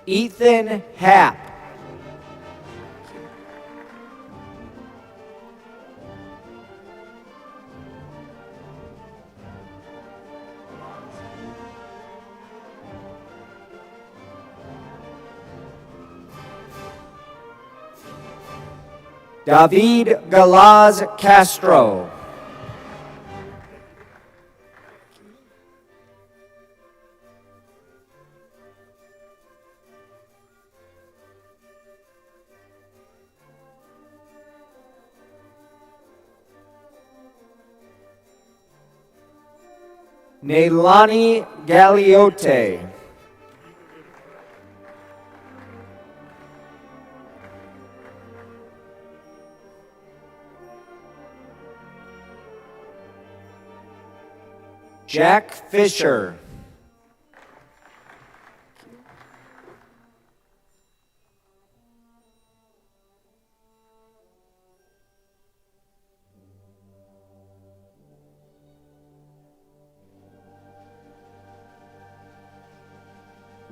Ethan Happ. David Galaz Castro. Neilani Galliote. Jack Fisher.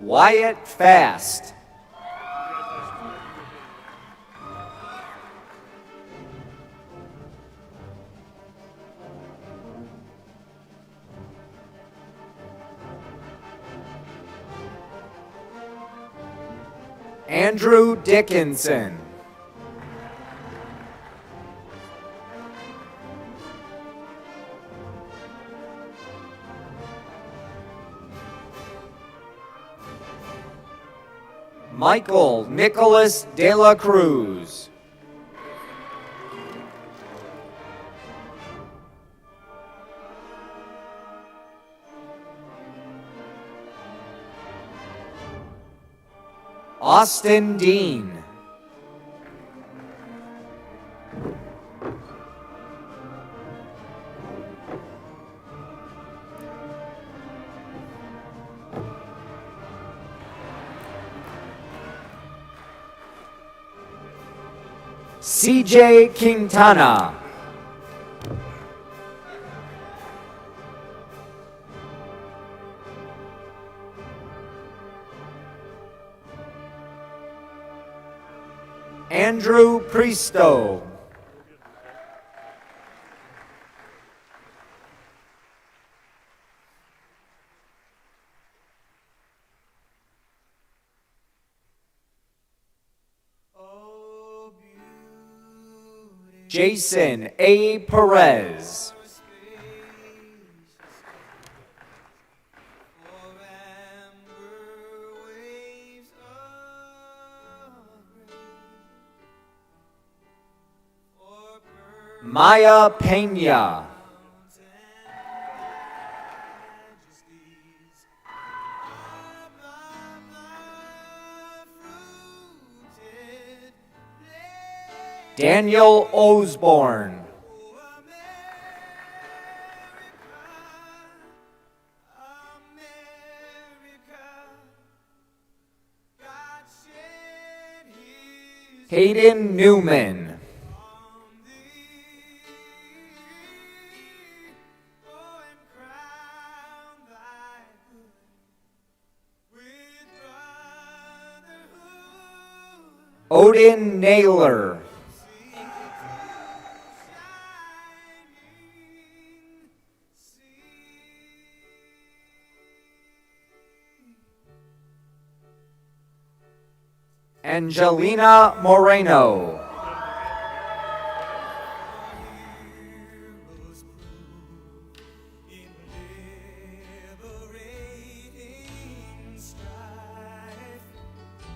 Wyatt Fast. Andrew Dickinson. Michael Nicholas De La Cruz. Austin Dean. CJ Quintana. Andrew Pristo. Jason A. Perez. Maya Pena. Daniel Osborne. Hayden Newman. Odin Naylor. Angelina Moreno.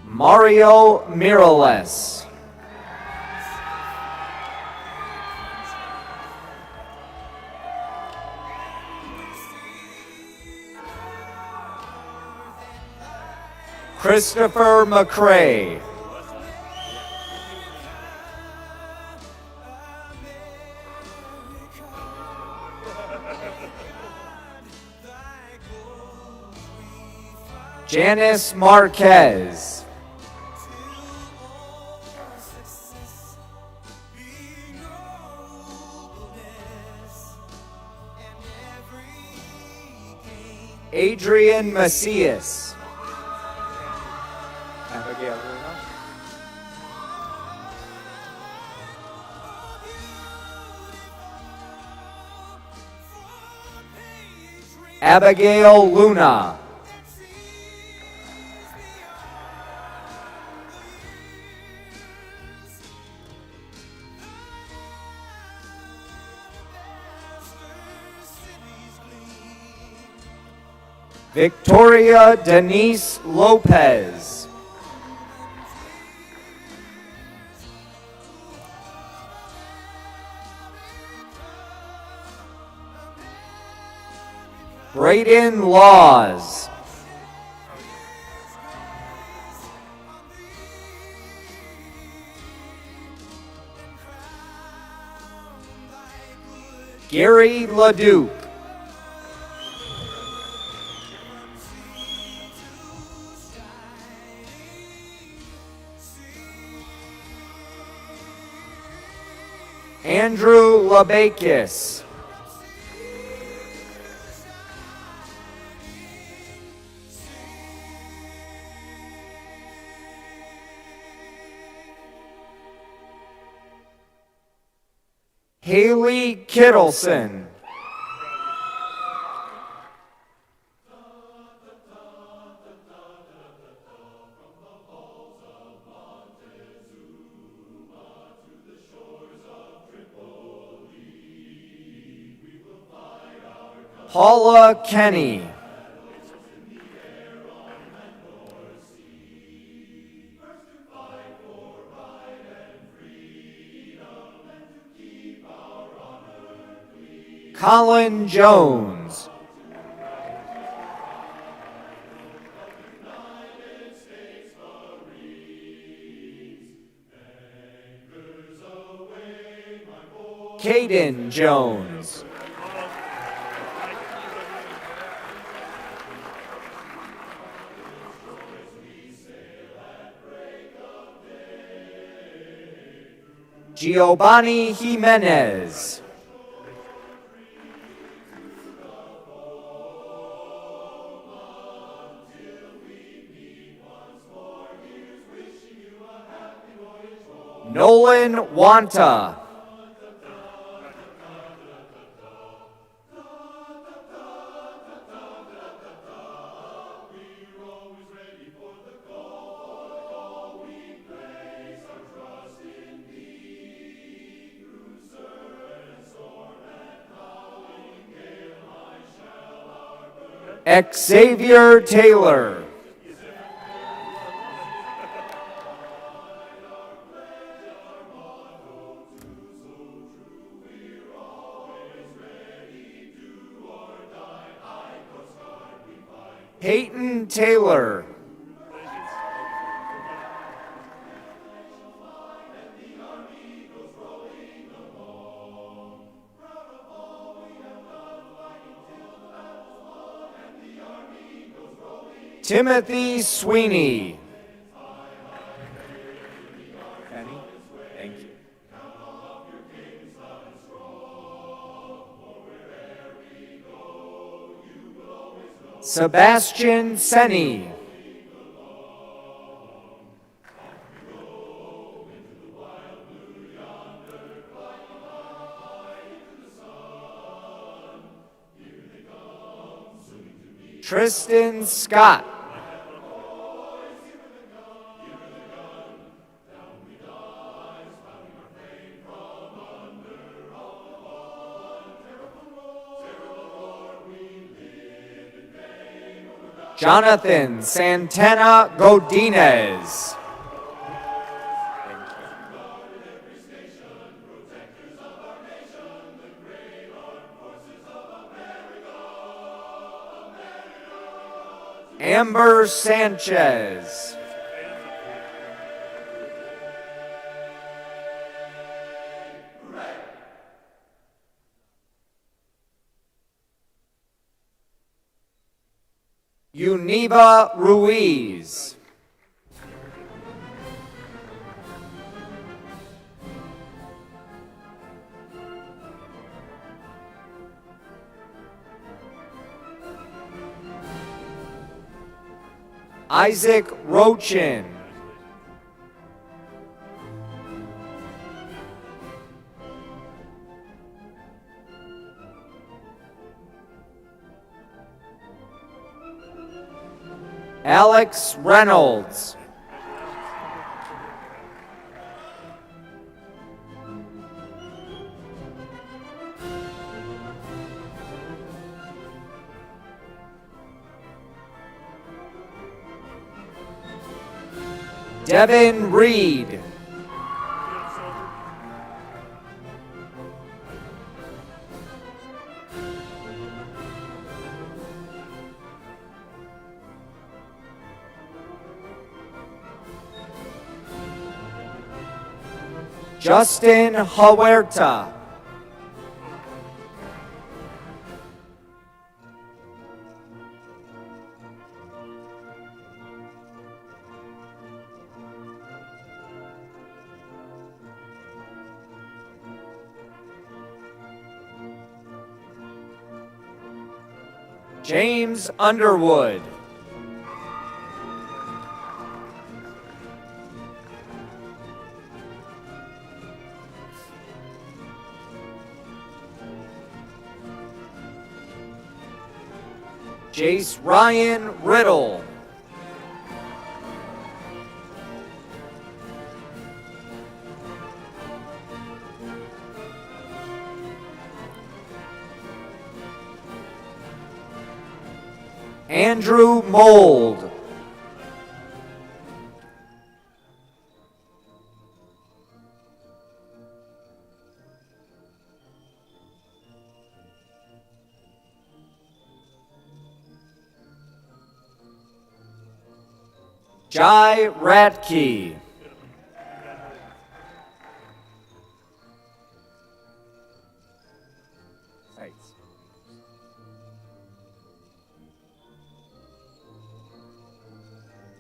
Mario Mirales. Christopher McCrae. Janice Marquez. Adrian Macias. Abigail Luna. Abigail Luna. Victoria Denise Lopez. Braden Laws. Gary LaDuke. Andrew Labakis. Haley Kittleson. Paula Kenny. Colin Jones. Caden Jones. Giovanni Jimenez. Nolan Wanta. Xavier Taylor. Peyton Taylor. Timothy Sweeney. Penny, thank you. Sebastian Senni. Tristan Scott. Jonathan Santana Godinez. Amber Sanchez. Univa Ruiz. Isaac Rochin. Alex Reynolds. Devin Reed. Justin Huerta. James Underwood. Jace Ryan Riddle. Andrew Mold. Jai Radke.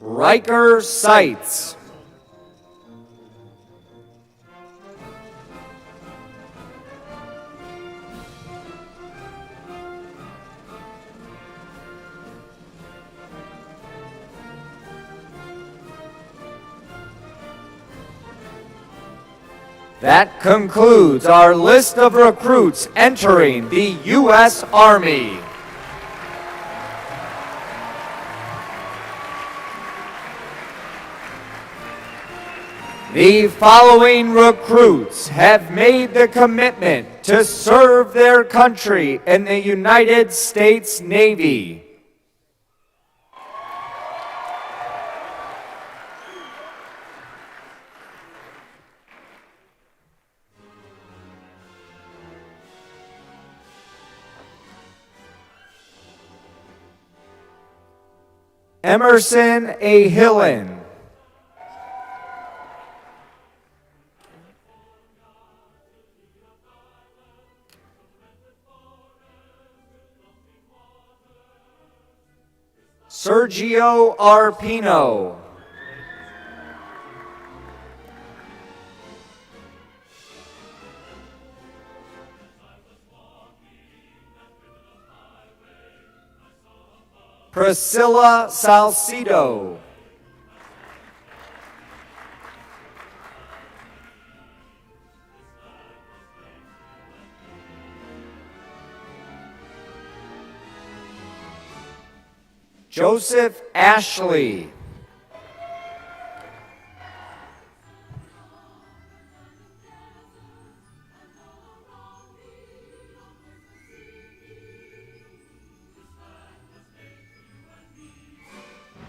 Riker Seitz. That concludes our list of recruits entering the U.S. Army. The following recruits have made the commitment to serve their country in the United States Navy. Emerson A. Hillen. Sergio Arpino. Priscilla Salcido. Joseph Ashley.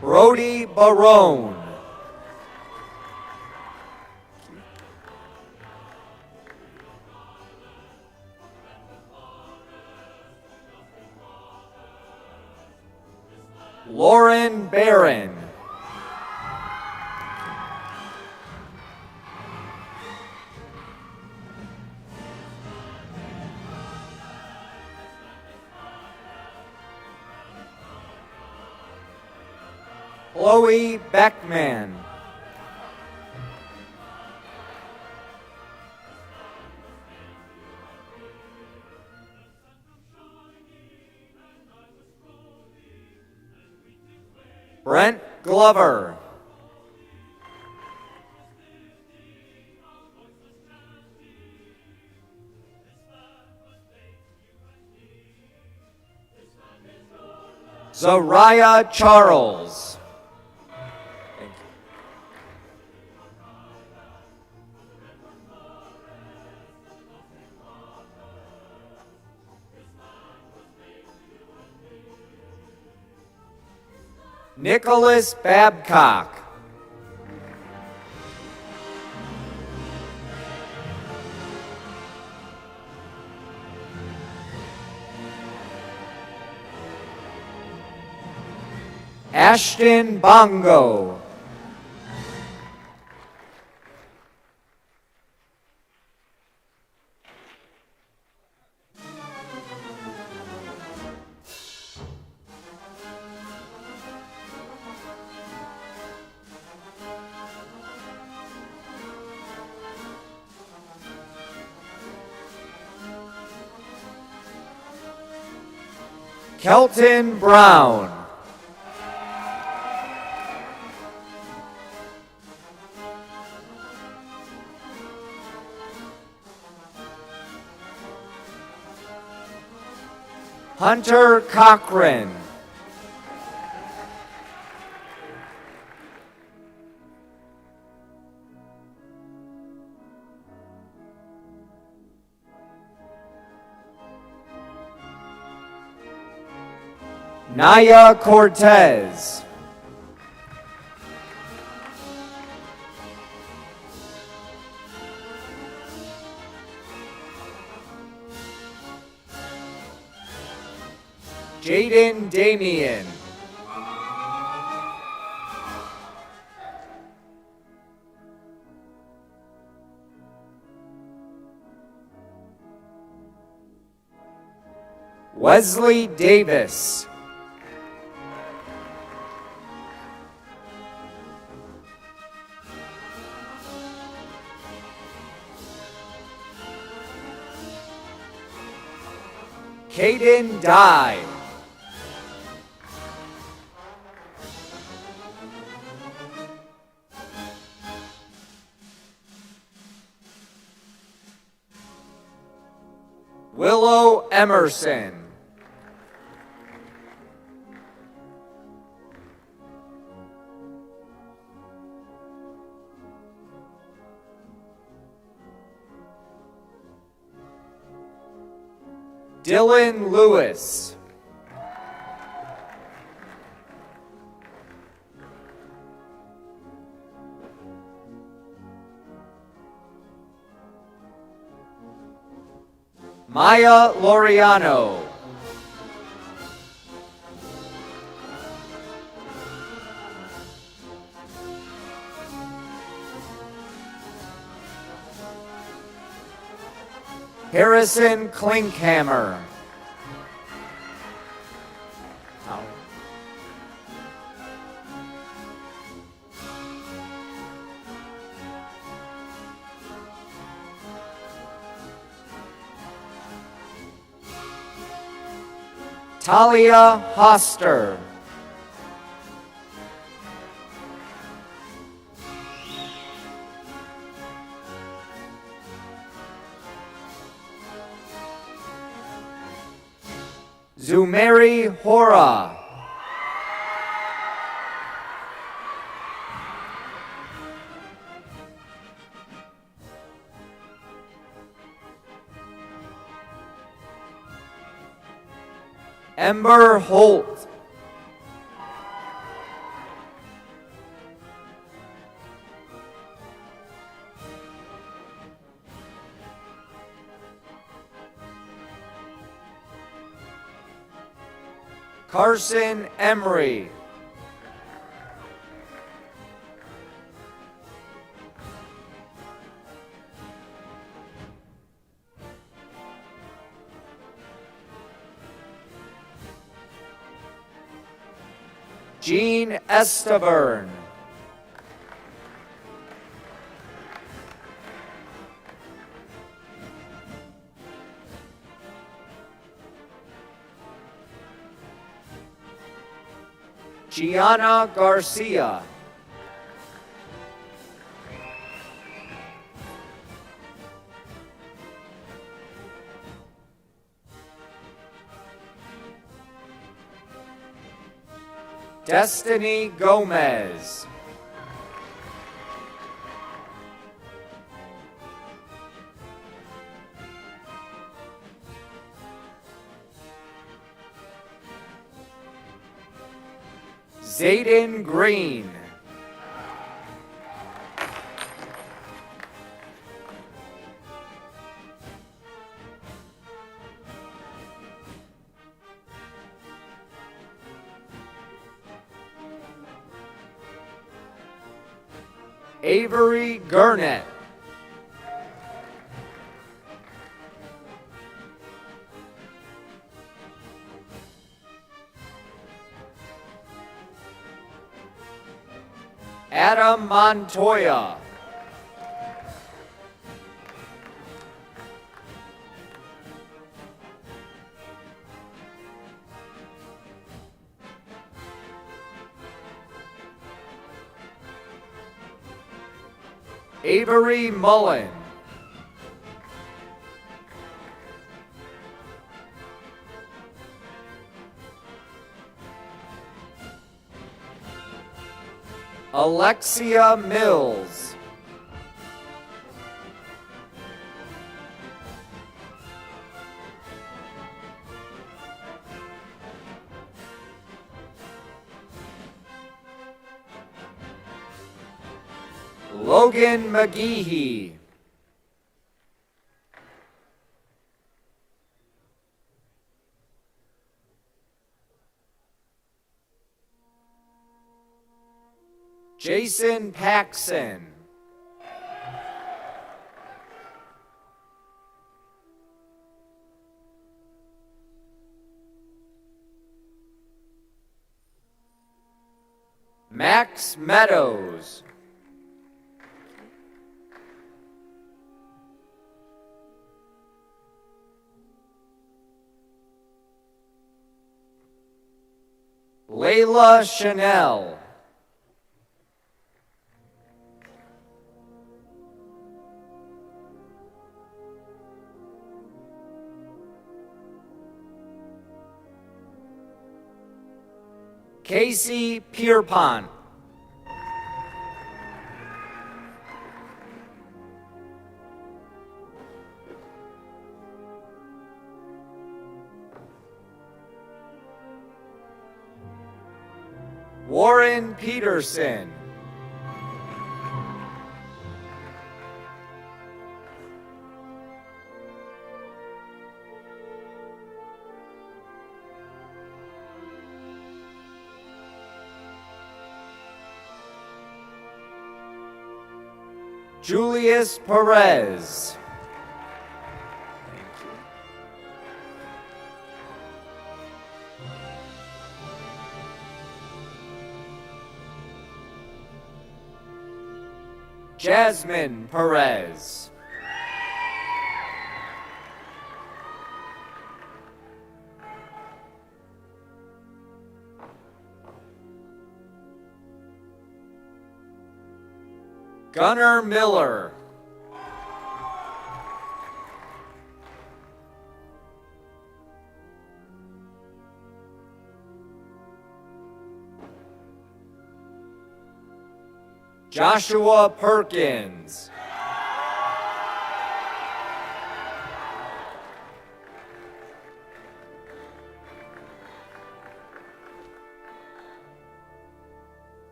Brody Barone. Lauren Barron. Chloe Beckman. Brent Glover. Zariah Charles. Nicholas Babcock. Ashton Bongo. Kelton Brown. Hunter Cochran. Naya Cortez. Jaden Damian. Wesley Davis. Caden Dye. Willow Emerson. Dylan Lewis. Maya Loriano. Harrison Klinkhammer. Talia Hoster. Zumeri Hora. Ember Holt. Carson Emery. Jean Estavern. Gianna Garcia. Destiny Gomez. Zayden Green. Avery Gurnett. Adam Montoya. Avery Mullen. Alexia Mills. Logan McGehee. Jason Paxson. Max Meadows. Layla Chanel. Casey Pierpont. Warren Peterson. Julius Perez. Jasmine Perez. Gunnar Miller. Joshua Perkins.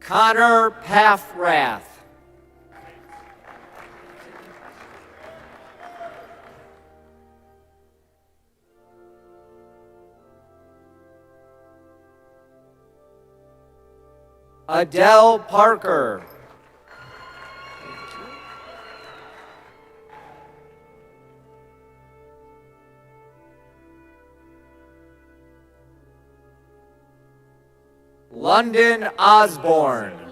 Connor Paffrath. Adele Parker. London Osborne.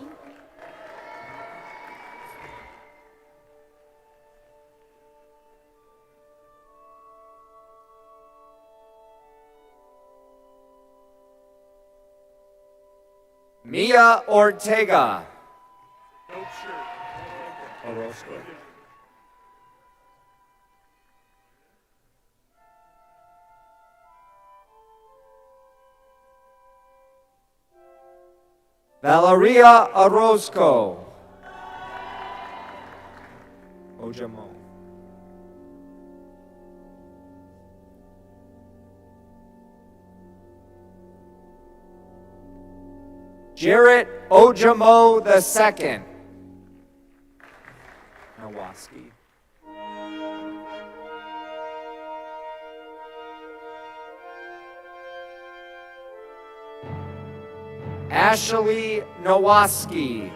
Mia Ortega. Orozco. Valeria Orozco. Ojamo. Jarrett Ojamo II. Nowaski. Ashley Nowaski.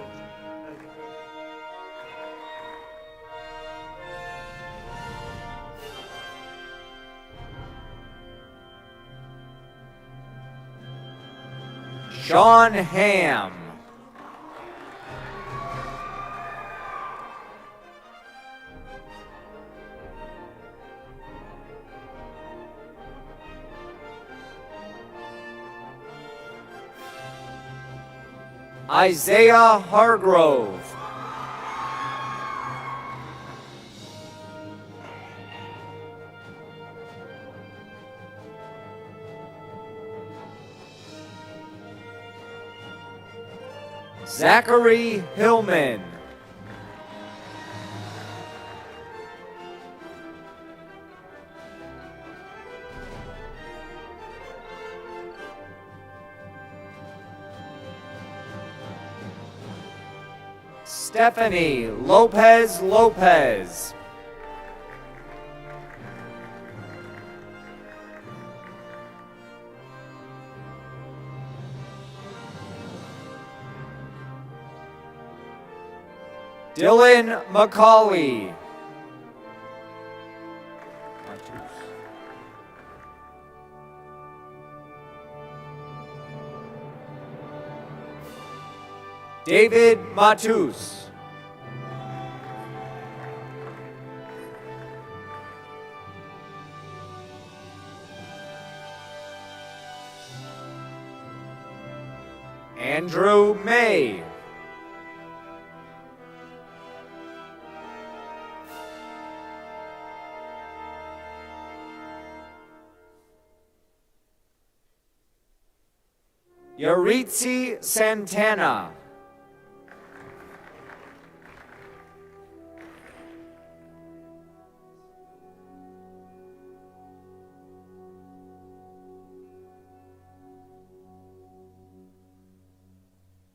Sean Ham. Isaiah Hargrove. Zachary Hillman. Stephanie Lopez Lopez. Dylan McCauley. David Matus. Andrew May. Yaritzi Santana.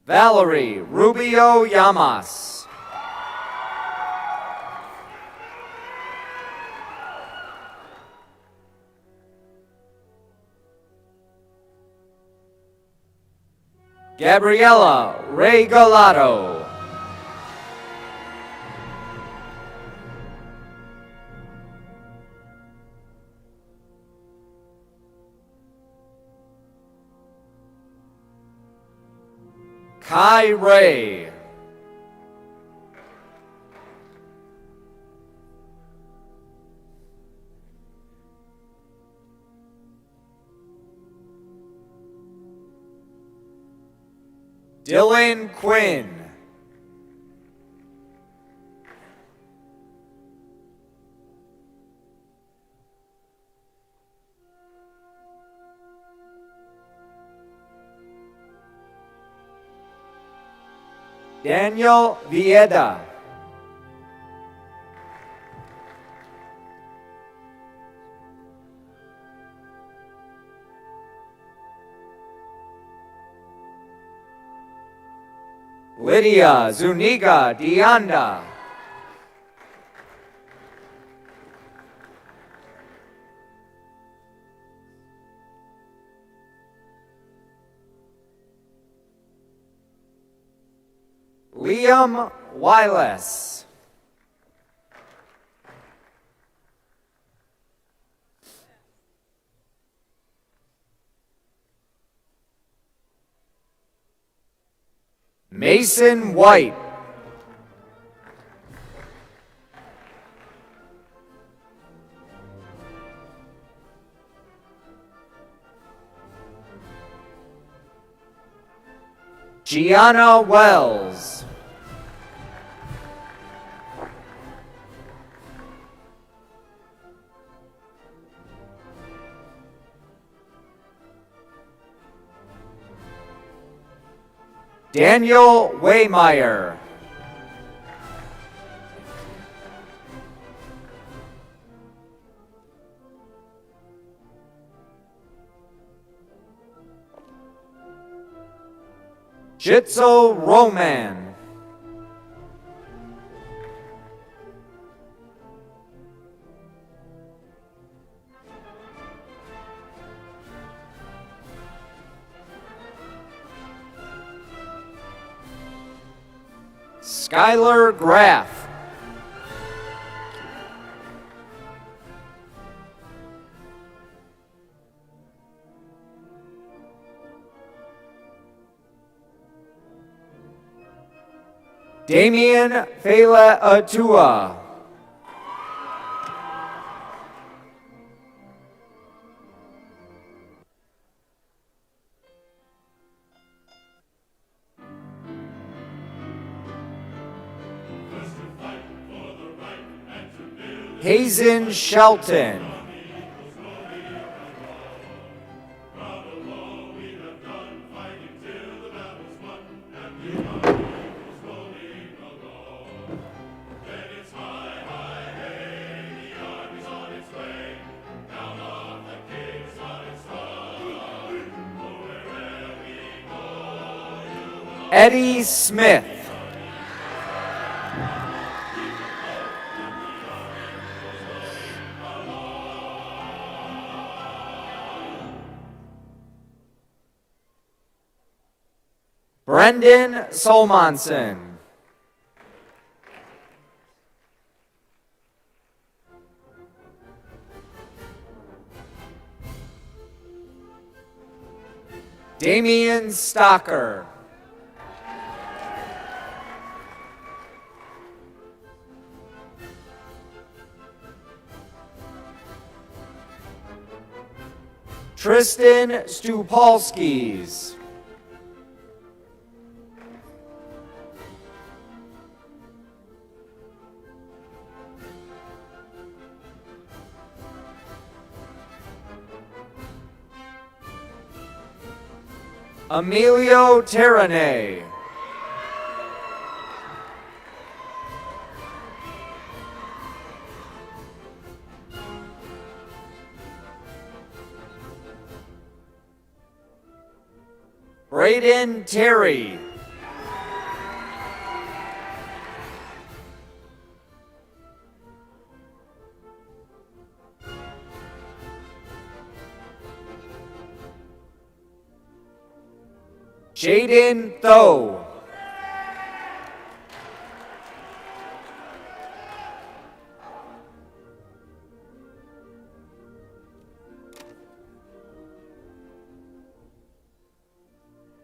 Valerie Rubio Llamas. Gabriela Regalado. Kai Ray. Dylan Quinn. Daniel Vieda. Lydia Zuniga Dianda. Liam Wiles. Mason White. Gianna Wells. Daniel Waymeyer. Jitzo Roman. Skylar Graff. Damian Fela Atua. Hazen Shelton. Eddie Smith. Brendan Solmonson. Damian Stocker. Tristan Stupalskis. Emilio Terranay. Braden Terry. Jaden Tho.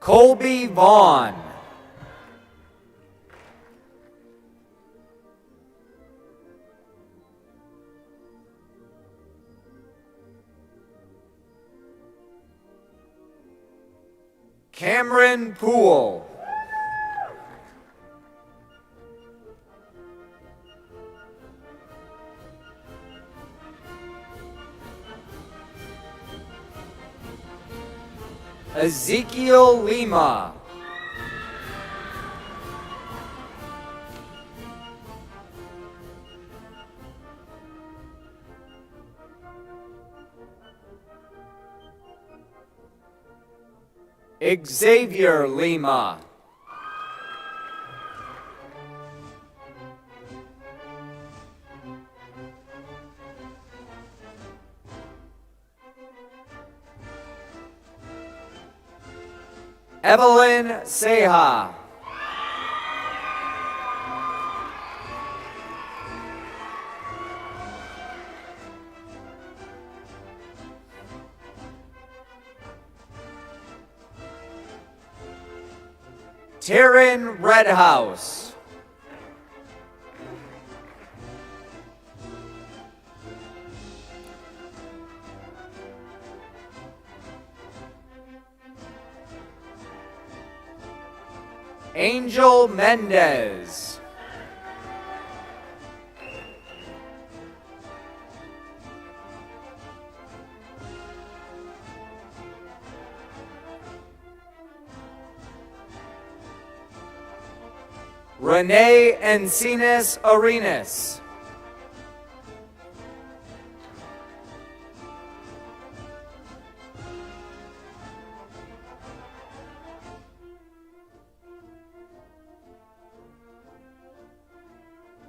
Colby Vaughn. Cameron Poole. Ezekiel Lima. Xavier Lima. Evelyn Seha. Taryn Redhouse. Angel Mendez. Renee Encinas Arenas.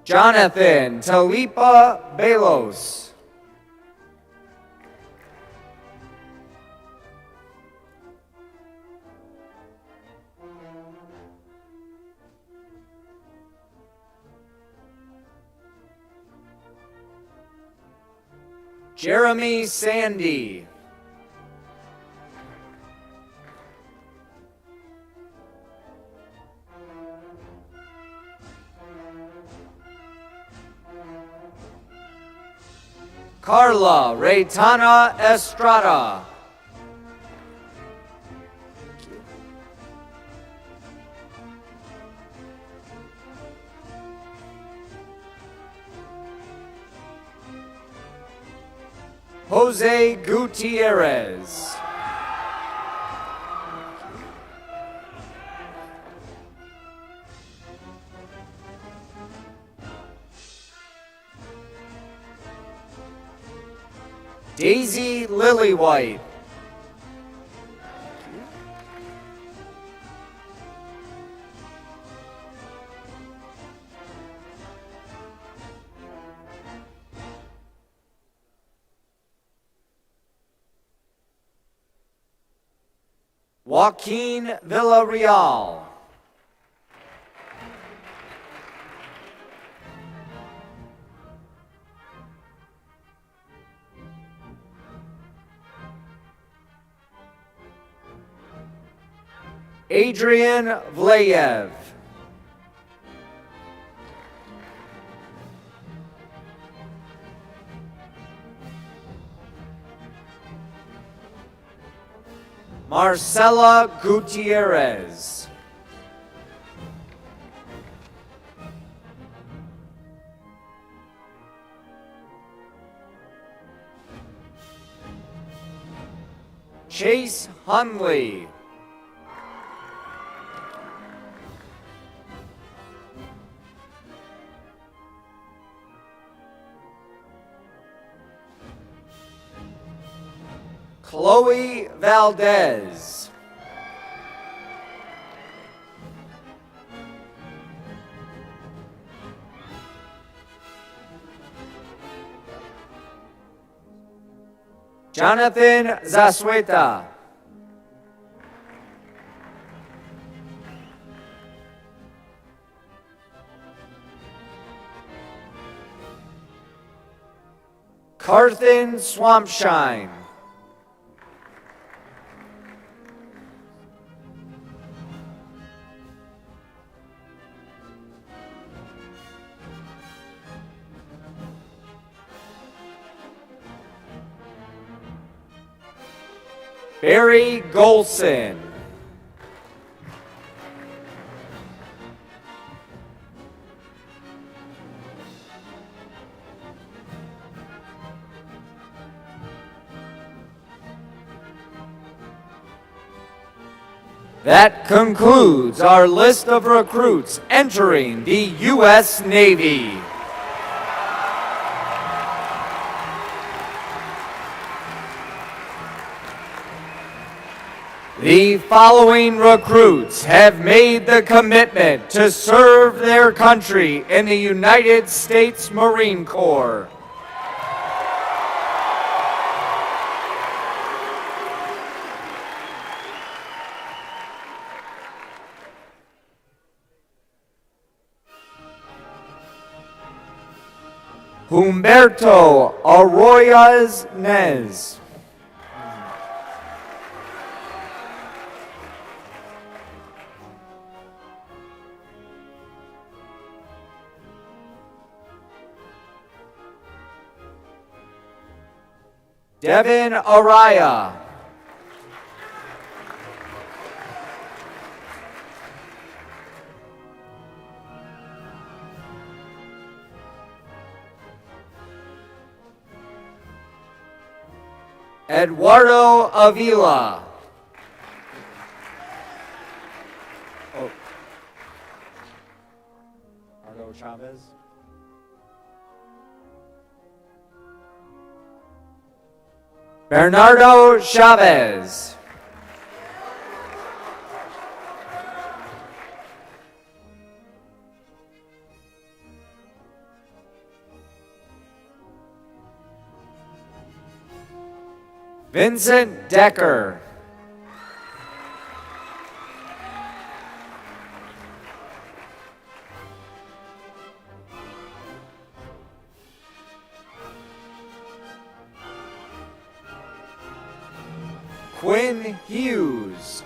Jonathan Talipa Belos. Jeremy Sandy. Carla Reytana Estrada. Jose Gutierrez. Daisy Lillywhite. Joaquin Villarreal. Adrian Vlayev. Marcela Gutierrez. Chase Hunley. Chloe Valdez. Jonathan Zasueta. Carthen Swampshine. Barry Golson. That concludes our list of recruits entering the U.S. Navy. The following recruits have made the commitment to serve their country in the United States Marine Corps. Humberto Arroyas Nez. Devin Araya. Eduardo Avila. Argo Chavez. Bernardo Chavez. Vincent Decker. Quinn Hughes.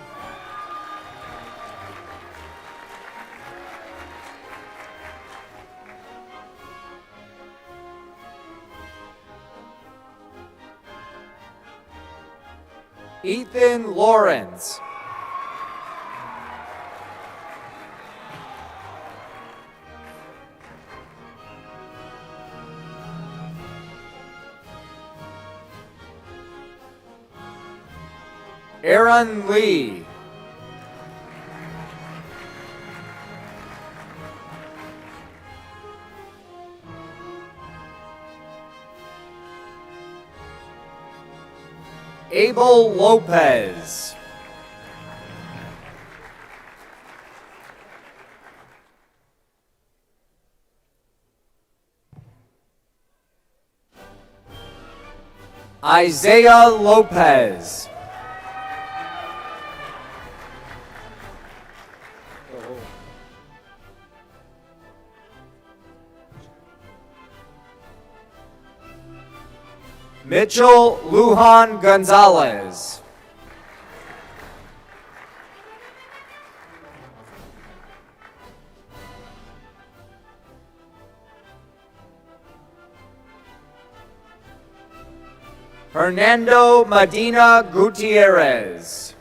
Ethan Lawrence. Aaron Lee. Abel Lopez. Isaiah Lopez. Mitchell Lujan Gonzalez. Hernando Medina Gutierrez.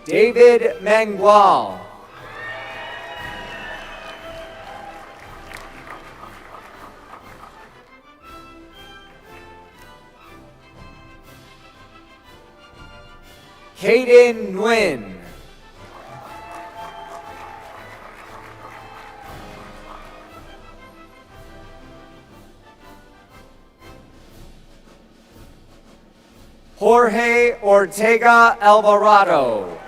David Mangual. Caden Nguyen. Jorge Ortega Alvarado.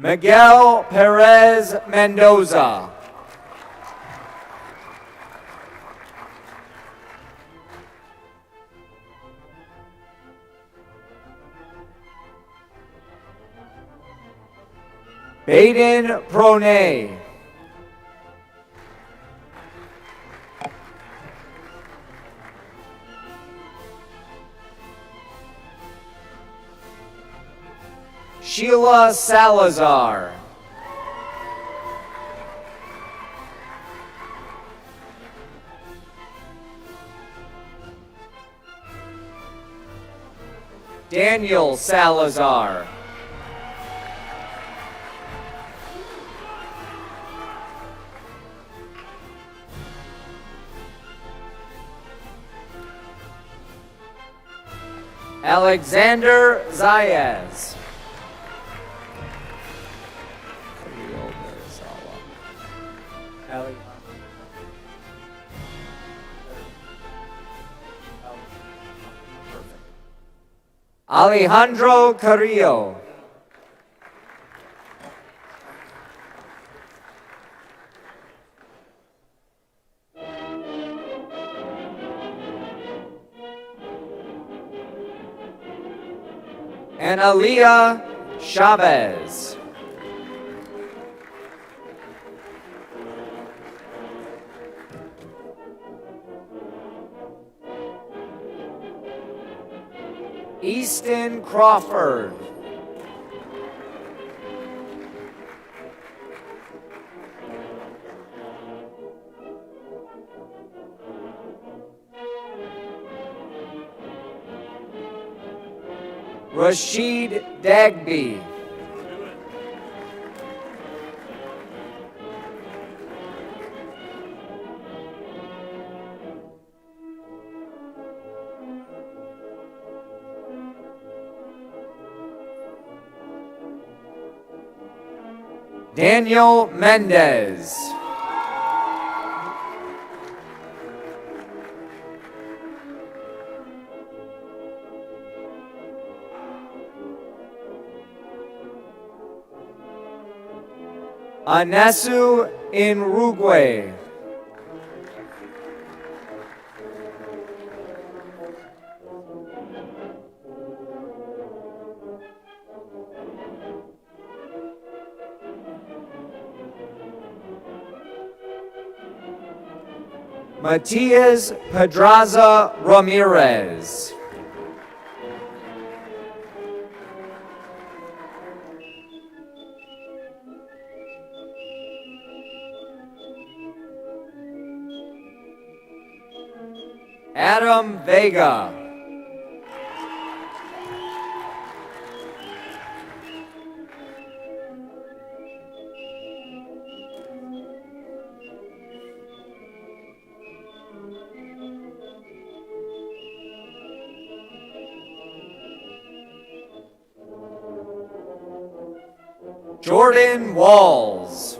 Miguel Perez Mendoza. Baden Pronay. Sheila Salazar. Daniel Salazar. Alexander Zayas. Alejandro Carrillo. And Aaliyah Chavez. Easton Crawford. Rashid Dagby. Daniel Mendez. Anasu Inrugue. Matias Pedraza Ramirez. Adam Vega. Jordan Walls.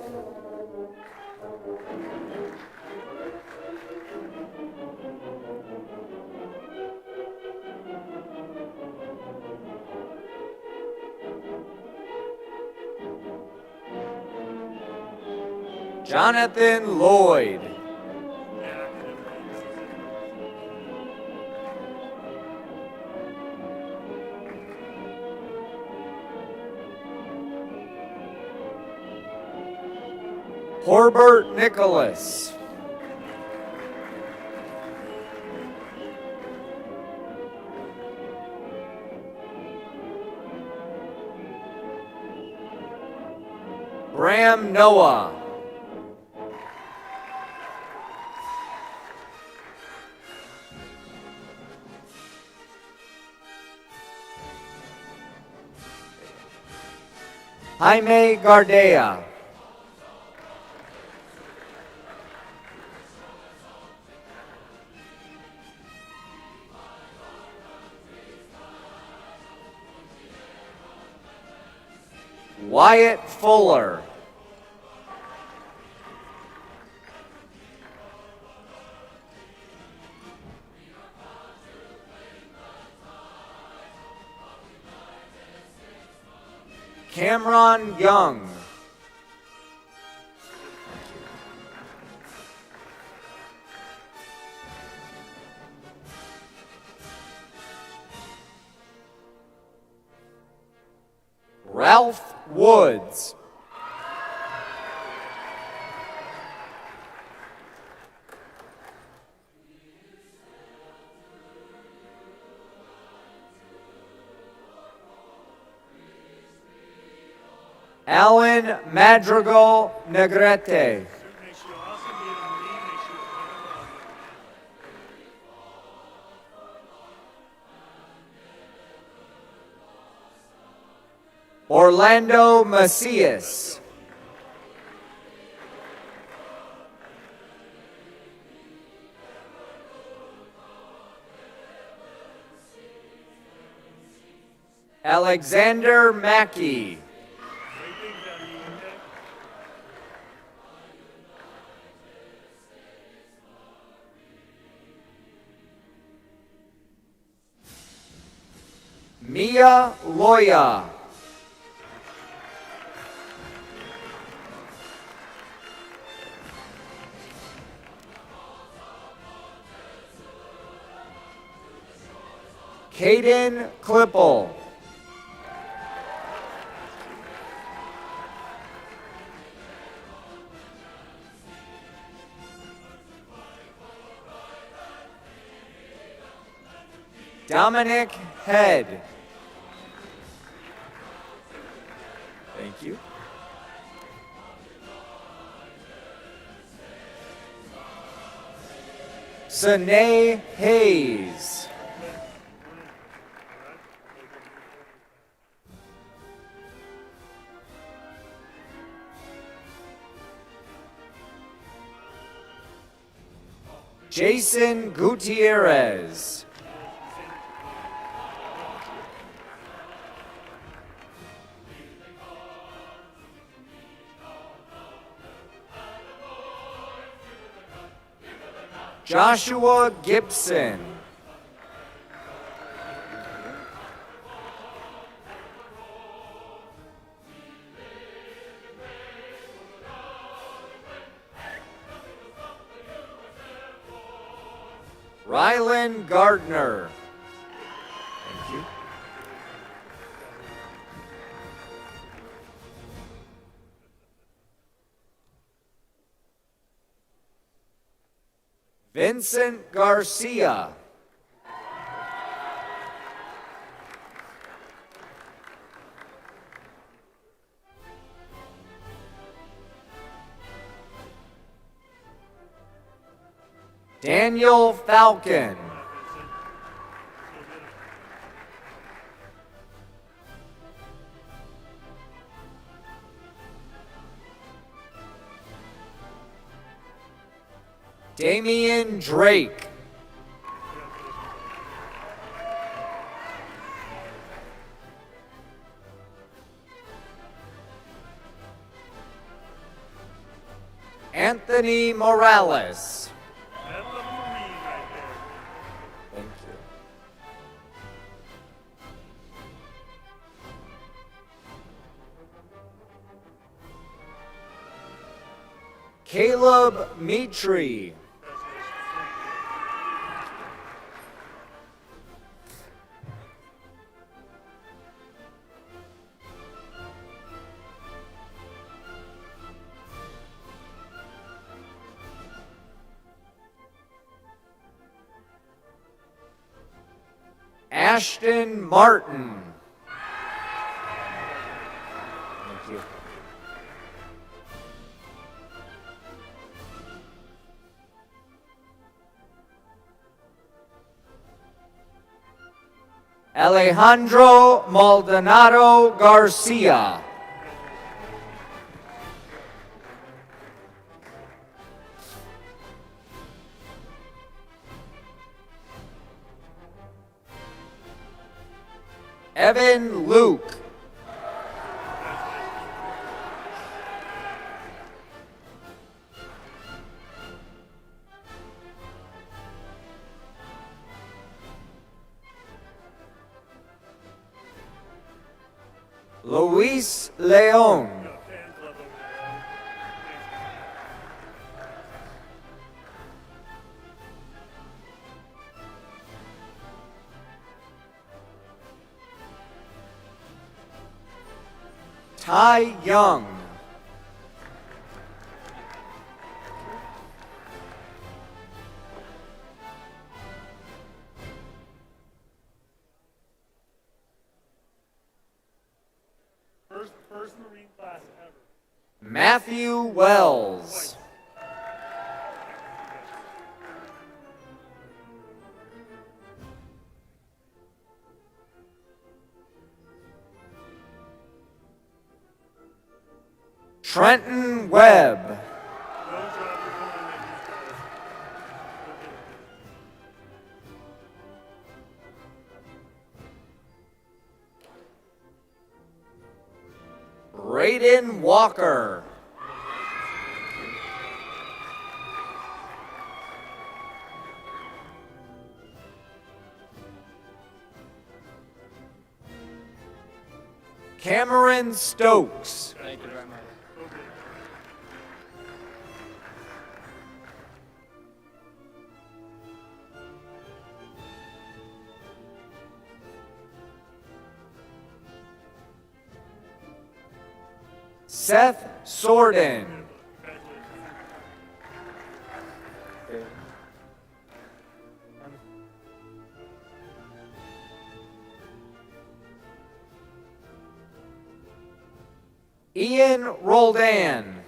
Jonathan Lloyd. Horbert Nicholas. Bram Noah. Jaime Gardea. Wyatt Fuller. Cameron Young. Ralph Woods. Alan Madrigal Negrete. Orlando Macias. Alexander Mackey. Mia Loya. Caden Klippel. Dominic Head. Thank you. Sanae Hayes. Jason Gutierrez. Joshua Gibson. Rylan Gardner. Thank you. Vincent Garcia. Daniel Falcon. Damian Drake. Anthony Morales. Thank you. Caleb Mitri. Ashton Martin. Thank you. Alejandro Maldonado Garcia. Evan Luke. Luis Leon. Ty Young. First Marine class ever. Matthew Wells. Trenton Webb. Raiden Walker. Cameron Stokes. Thank you very much. Seth Sorden. Ian Roldan.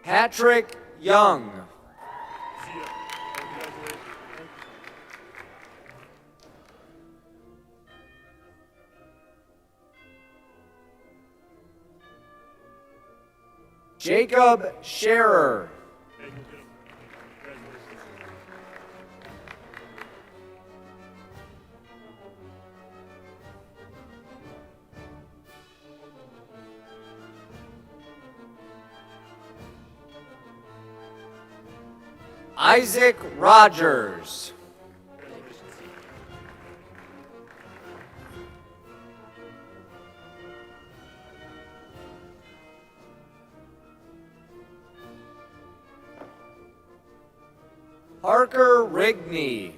Patrick Young. Jacob Scherer. Isaac Rogers. Parker Rigney.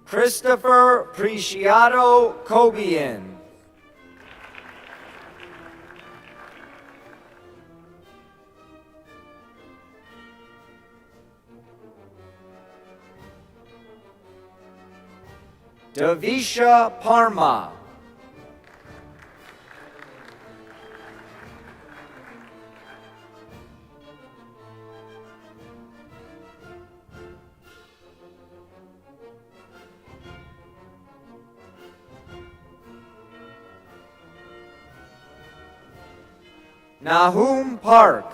Christopher Preciado Cobian. Davisha Parma. Nahum Park.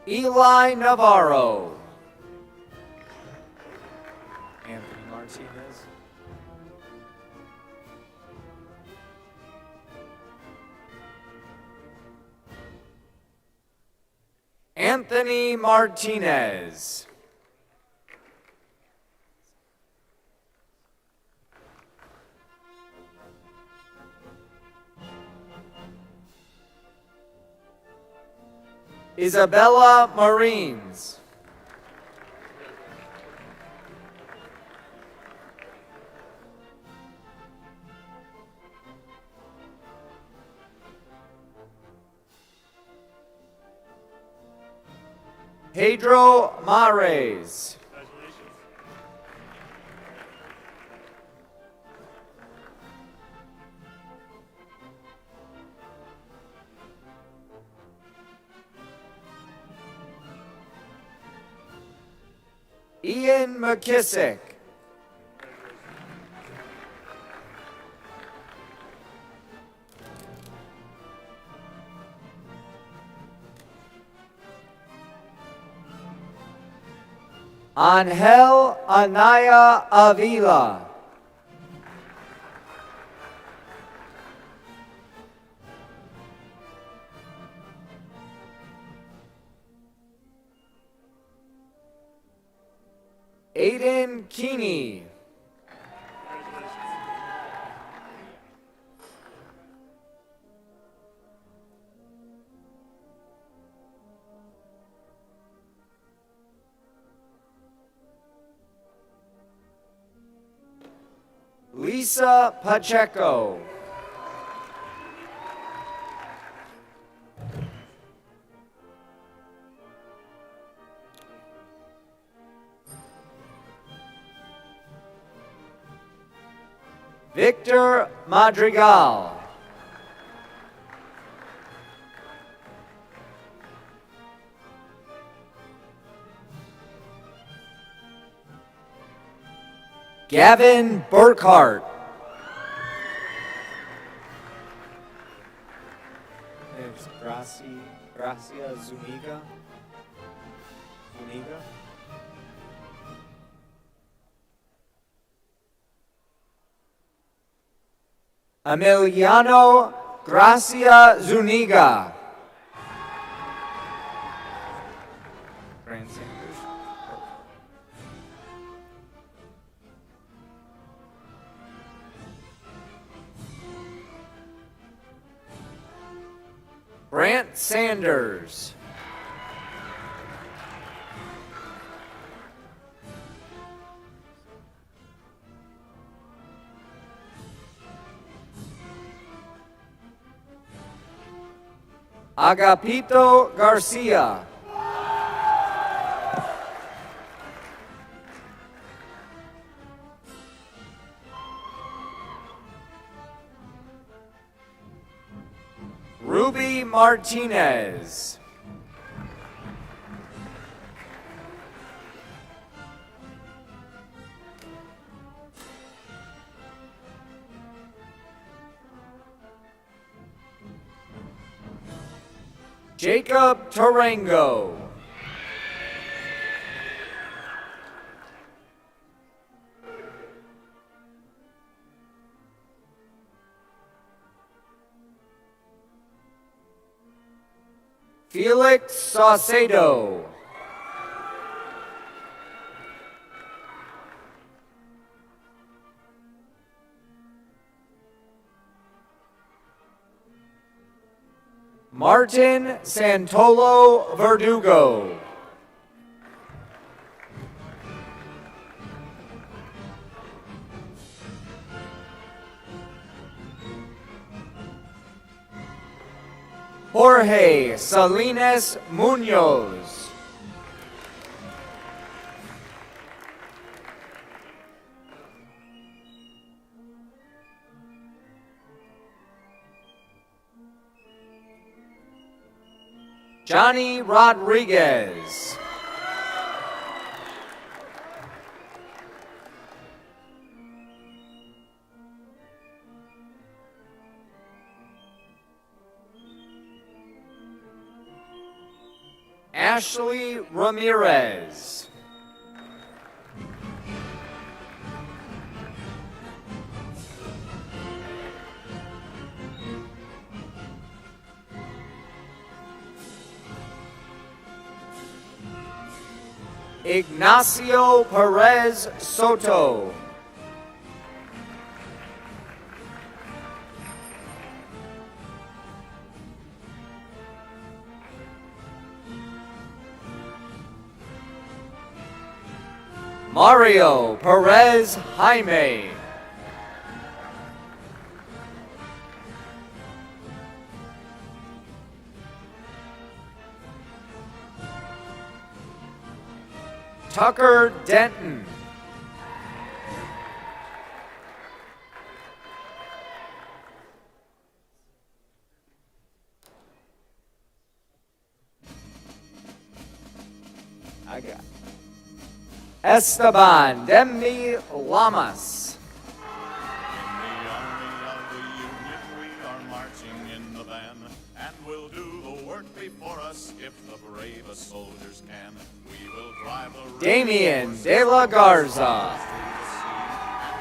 Eli Navarro. Anthony Martinez. Anthony Martinez. Isabella Marines. Pedro Mares. Ian McKissick. Angel Anaya Avila. Aiden Keeney. Lisa Pacheco. Victor Madrigal. Gavin Burkhart. There's Gracia Zuniga. Emiliano Gracia Zuniga. Brant Sanders. Agapito Garcia. Ruby Martinez. Jacob Tarango. Felix Saucedo. Martin Santolo Verdugo. Jorge Salinas Munoz. Johnny Rodriguez. Ashley Ramirez. Ignacio Perez Soto. Mario Perez Jaime. Tucker Denton. I got Esteban Demi Lamas. In the Army of the Union, we are marching in the van, and we'll do the work before us if the bravest soldiers can. We will drive the Damian De La Garza. and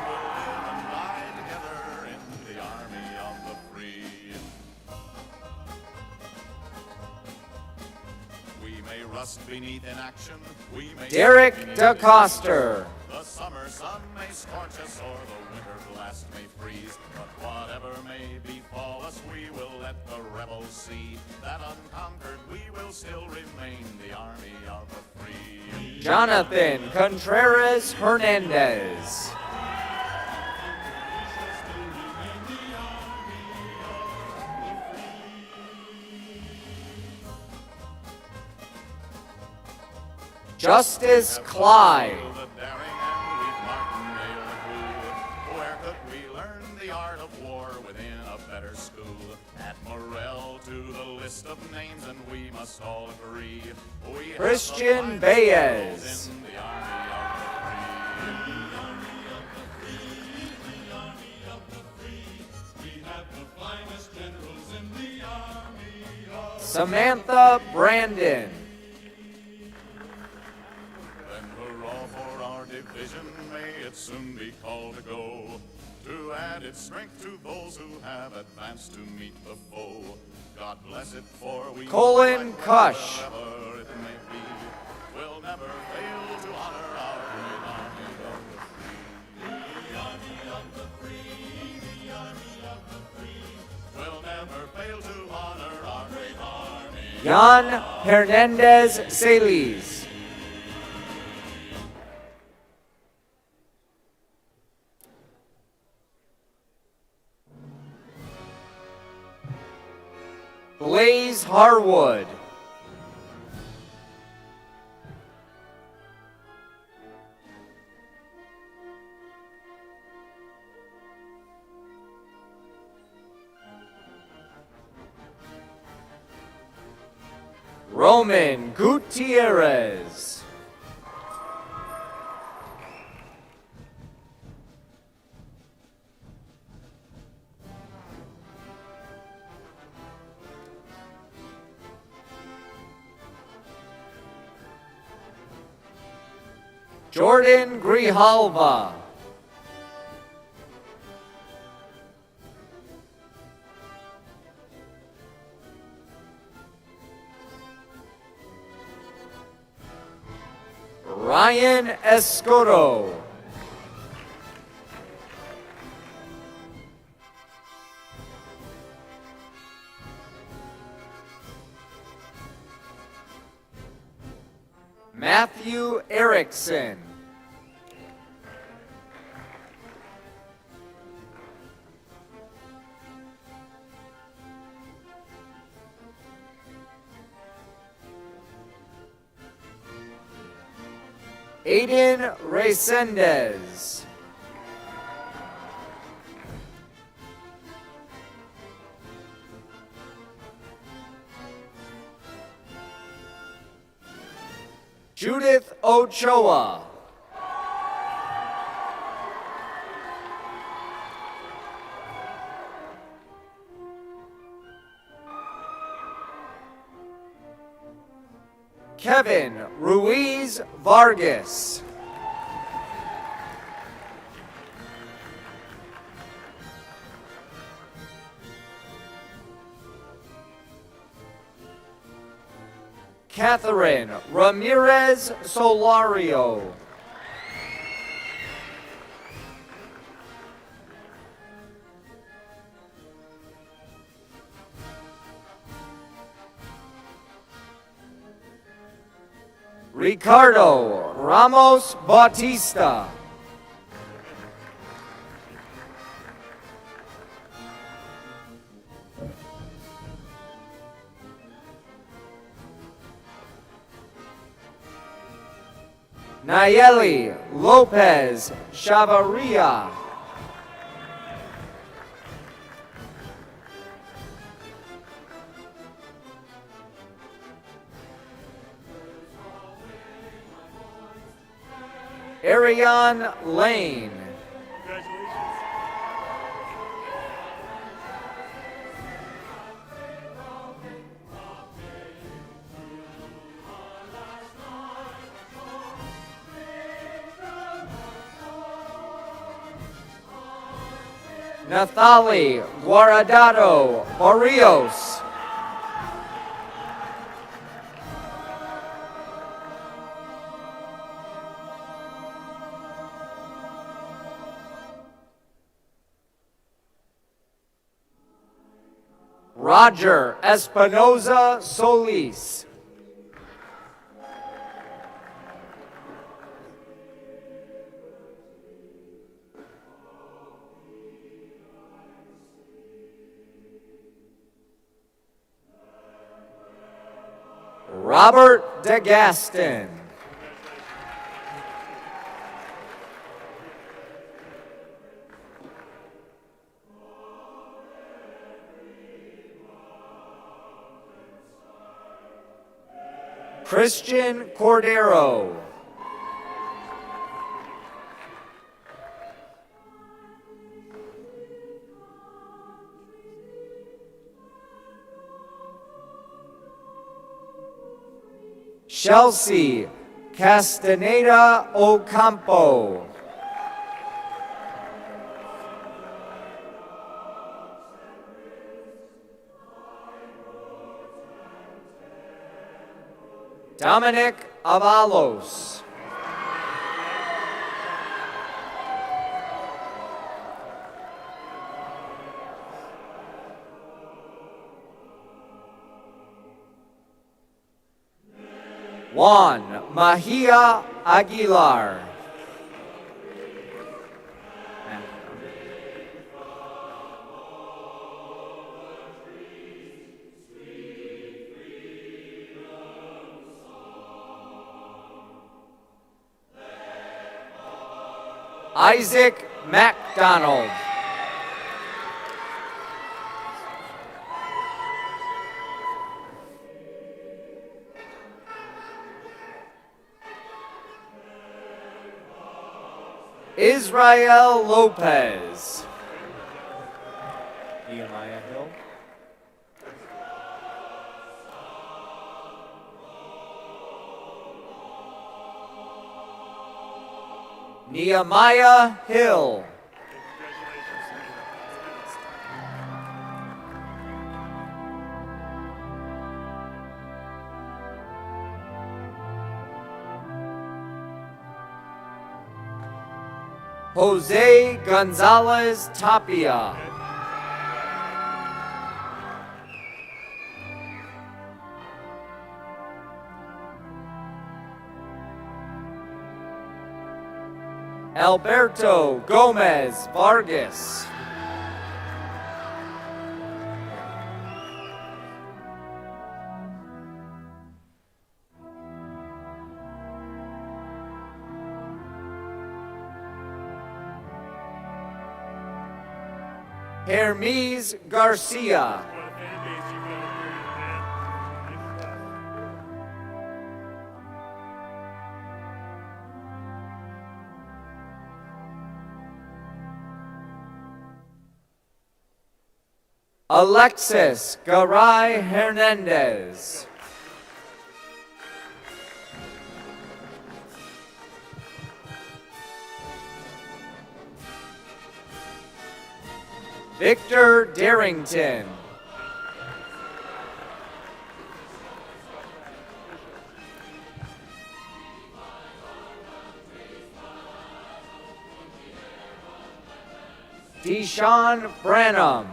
we'll live and die together in the Army of the Free. We may rust beneath inaction. We may Derek beneath DeCoster. The summer sun may scorch us or the winter blast may freeze, but whatever may befall us, we will let the rebels see that unconquered we will still remain the Army of the Free. Jonathan Contreras Hernandez. Justice Clyde. The daring and we've Martindale the crew. Where could we learn the art of war within a better school? Add Morel to the list of names and we must all agree. We have Christian the finest Baez. generals in the Army of the Free. Samantha Brandon. Then hurrah for our division, may it soon be called to go, to add its strength to those who have advanced to meet the foe. God bless it, for we Colin Cush. wherever it may be, will never fail to honor our great Army of the Free. The Army of the Free, the Army of the Free, will never fail to honor our great Army. Jan Hernandez Celis. Blaze Harwood. Roman Gutierrez. Jordan Grijalva. Ryan Escoto. Matthew Erickson. Aiden Resendez. Judith Ochoa. Kevin Ruiz Vargas. Catherine Ramirez Solario. Ricardo Ramos Bautista. Nayeli Lopez Chavarria. Ariane Lane. Nathali Guaradado Barrios. Roger Espinoza Solis. Robert DeGaston. Christian Cordero. Chelsea Castaneda Ocampo. Dominic Avalos. Juan Mahia Aguilar. Isaac MacDonald. Israel Lopez. Nehemiah Hill. Nehemiah Hill. Jose Gonzalez Tapia. Alberto Gomez Vargas. Hermes Garcia. Alexis Garay Hernandez. Victor Darrington. Deshaun Branham.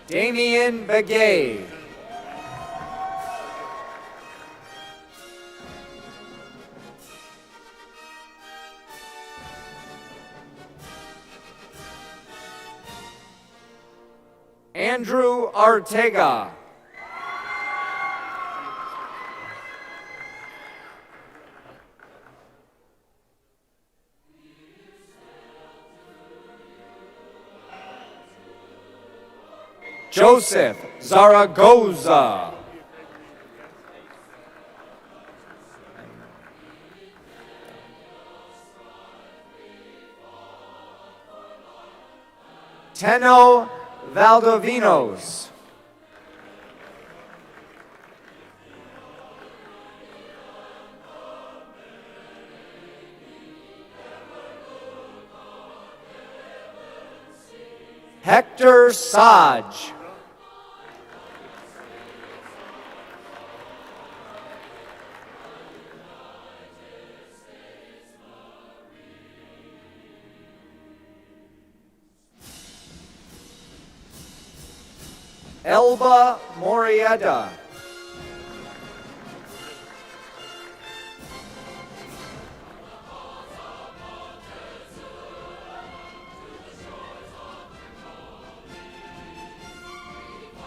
Damian Begay. Andrew Ortega. Joseph Zaragoza. Teno Valdovinos. Hector Saj. Elba Morieta.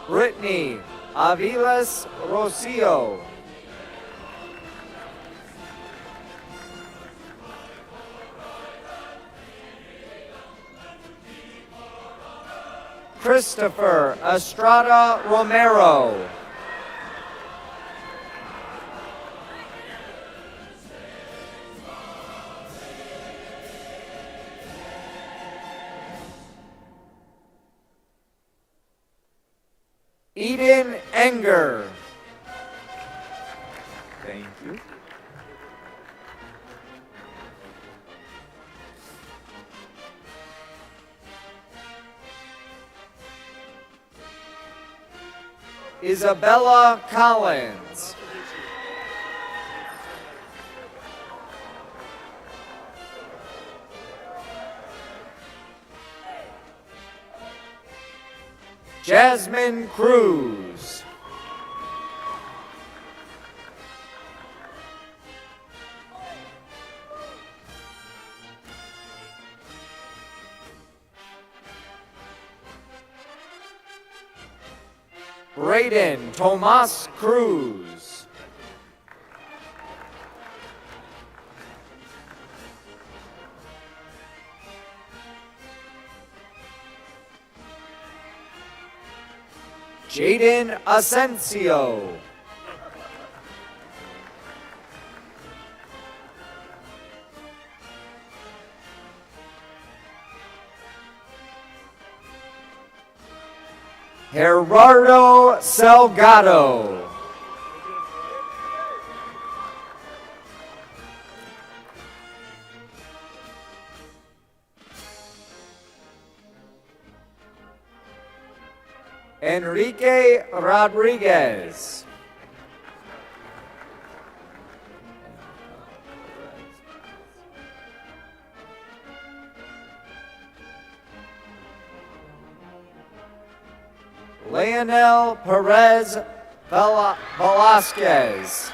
Brittany Aviles Rocio. Christopher Estrada Romero. Eden Enger. Thank you. Isabella Collins. Jasmine Cruz. Braden Tomas Cruz. Jaden Asensio. Gerardo Salgado. Enrique Rodriguez. Leonel Perez Velasquez.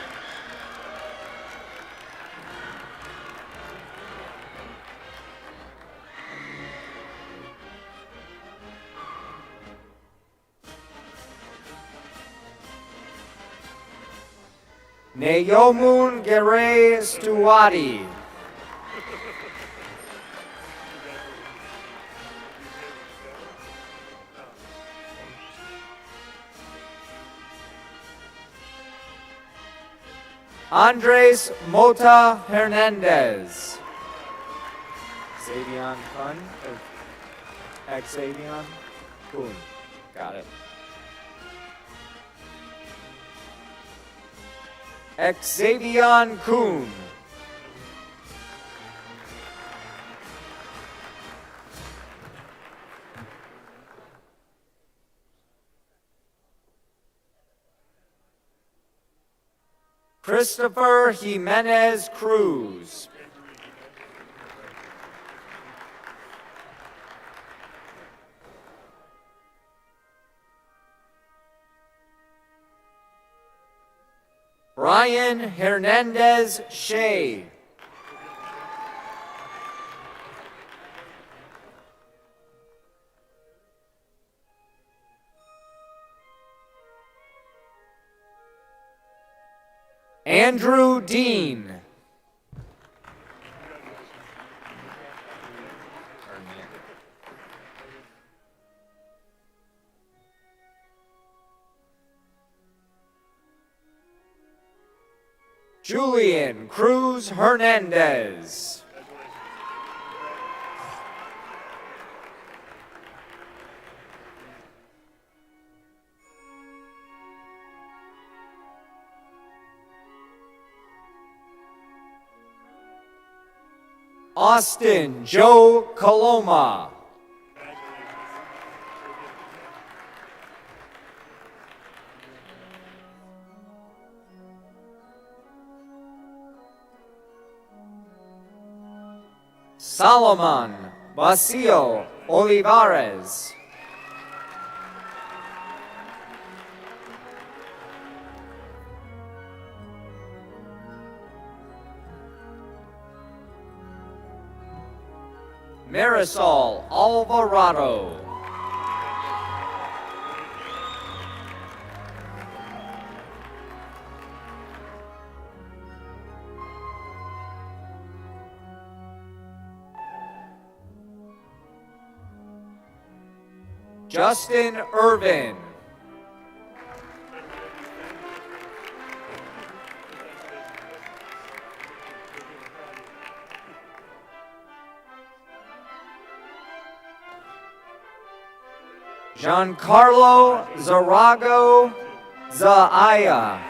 Naomun Garay Stuwati. Andres Mota Hernandez. Xavion Kun or Xavion Kun. Got it. Xavion Kun. Christopher Jimenez Cruz. Brian Hernandez Shea. Andrew Dean. Julian Cruz Hernandez. Austin Joe Coloma. Solomon Basilio Olivares. Marisol Alvarado. Justin Irvin. Giancarlo Zarago Zaaya.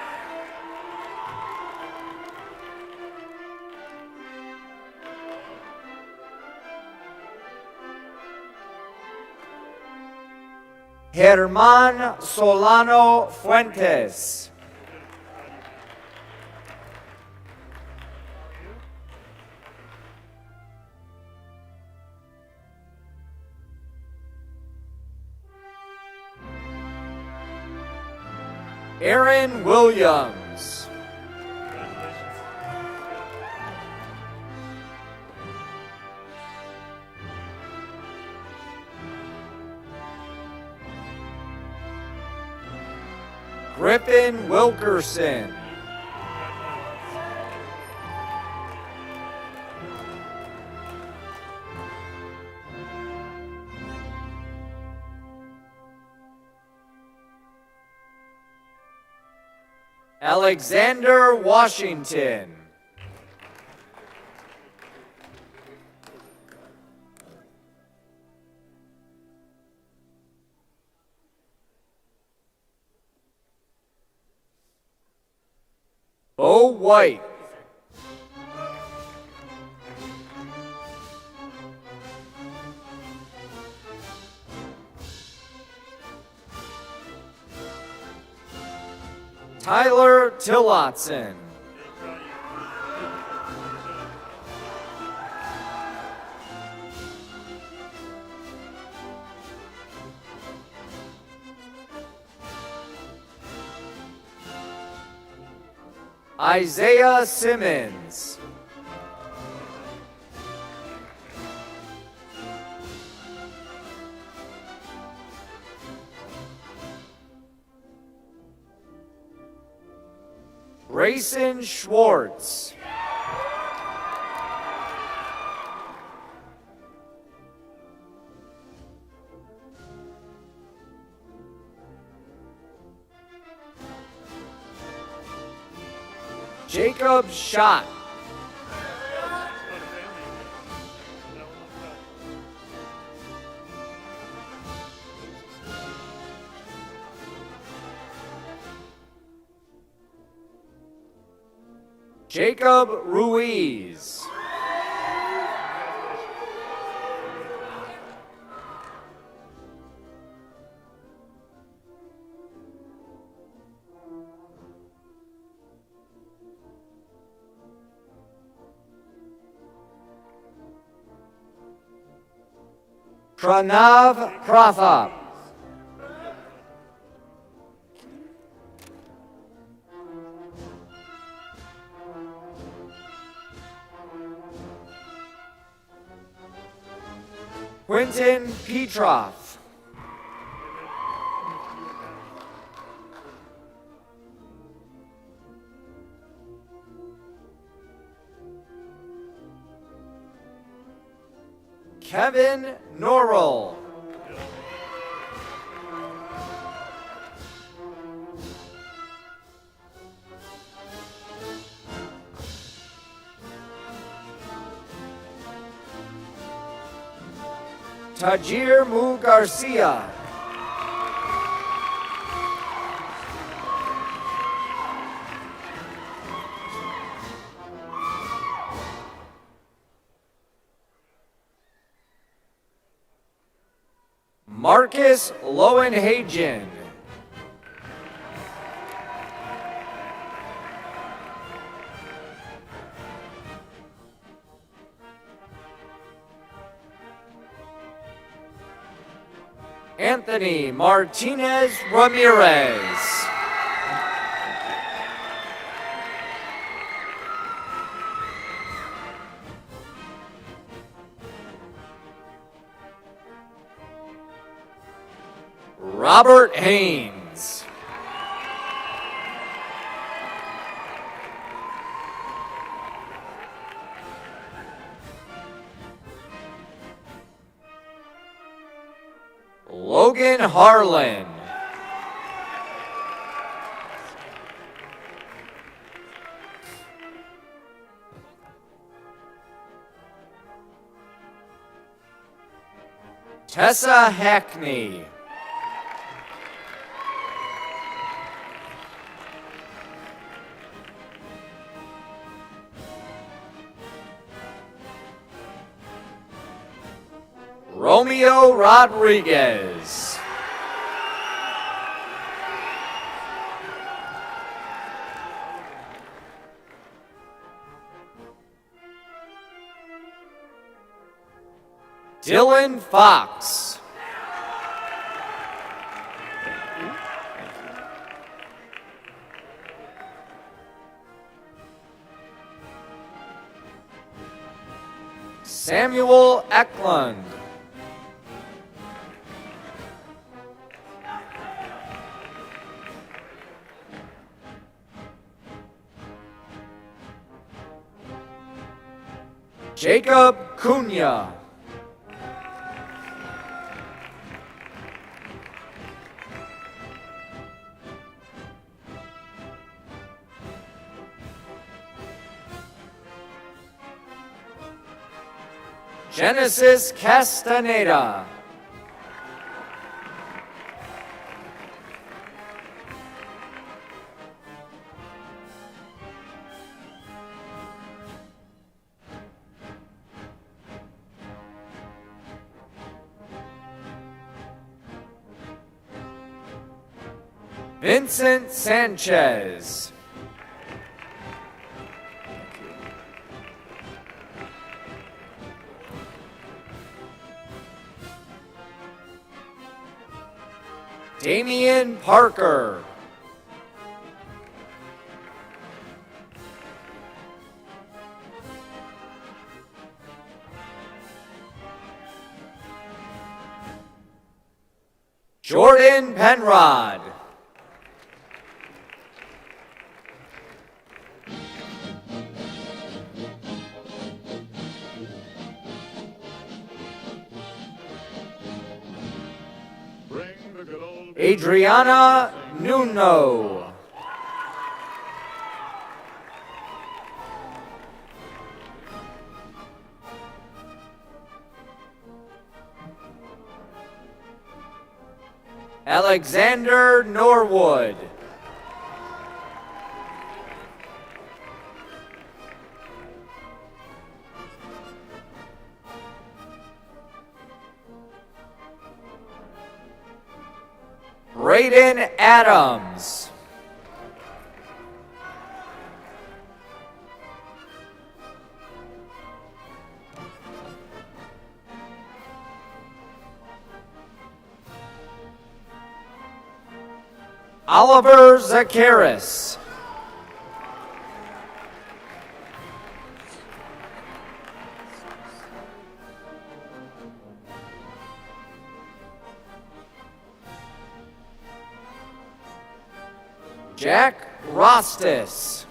Germán Solano Fuentes. Aaron Williams. Griffin Wilkerson. Alexander Washington. Bo White. Tyler Tillotson. Isaiah Simmons. Grayson Schwartz. Jacob Schott. Jacob Ruiz. Pranav Pratap. Quentin Petroff. Kevin Norrell. Tajir Mu Garcia. Marcus Lowenhagen. Anthony Martinez Ramirez. Robert Haynes. Logan Harlan. Tessa Hackney. Romeo Rodriguez. Dylan Fox. Samuel Eklund. Jacob Cunha. Genesis Castaneda. Vincent Sanchez. Damian Parker. Jordan Penrod. Adriana Nuno. Alexander Norwood. Braden Adams. Oliver Zakaris. Jack Rostis.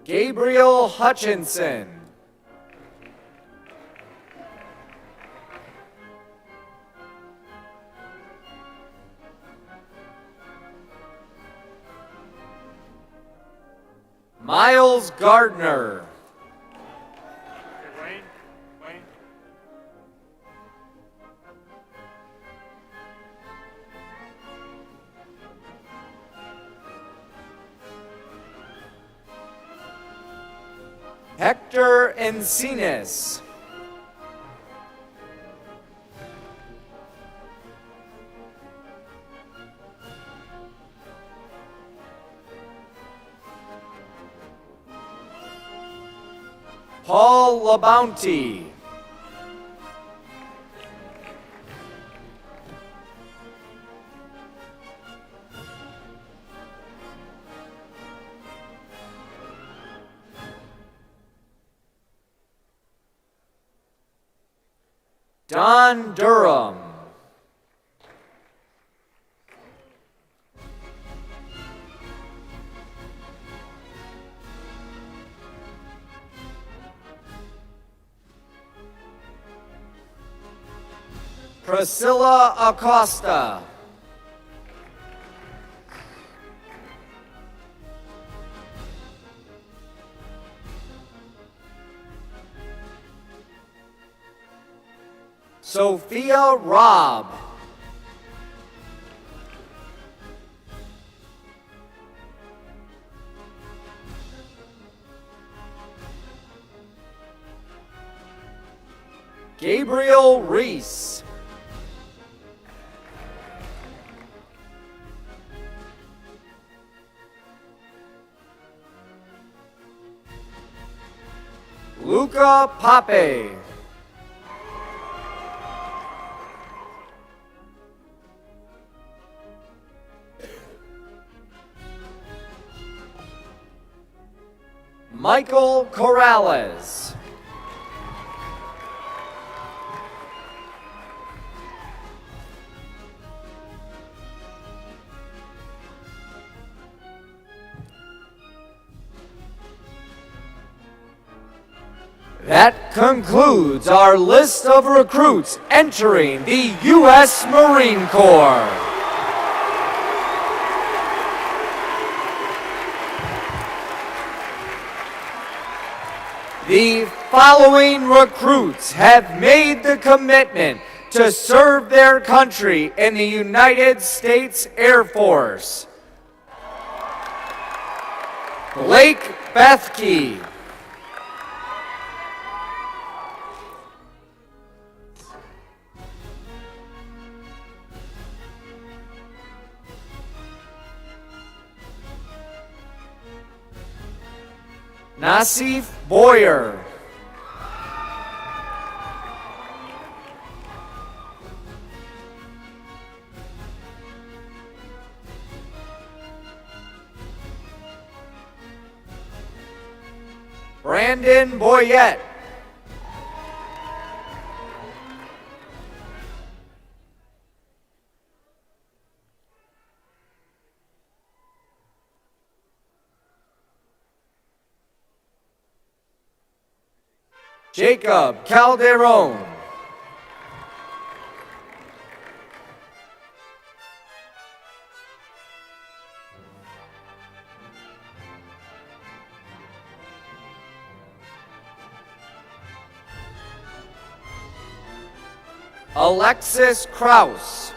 Gabriel Hutchinson. Miles Gardner. Wayne, Wayne. Hector Encinas. Paul LaBounty. Don Durham. Priscilla Acosta. Sophia Robb. Gabriel Reese. Luca Pape. Michael Corrales. That concludes our list of recruits entering the U.S. Marine Corps. The following recruits have made the commitment to serve their country in the United States Air Force. Blake Bethke. Nasif Boyer. Brandon Boyette. Jacob Calderon. Alexis Kraus.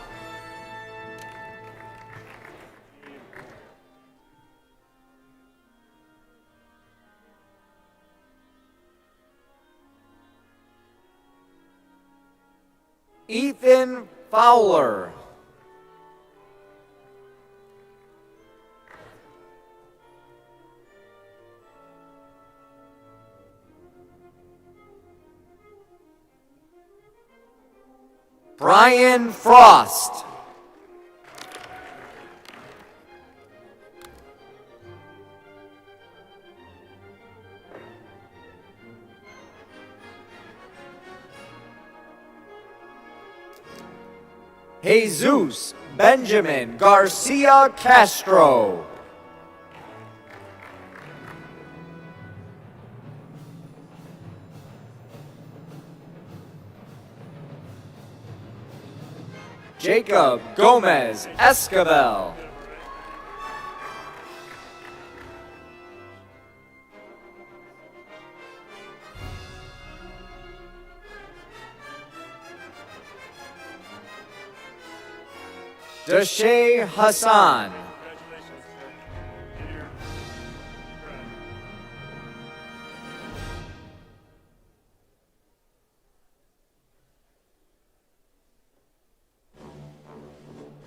Ethan Fowler. Brian Frost. Jesus Benjamin Garcia Castro. Jacob Gomez Escobar. Deshay Hassan.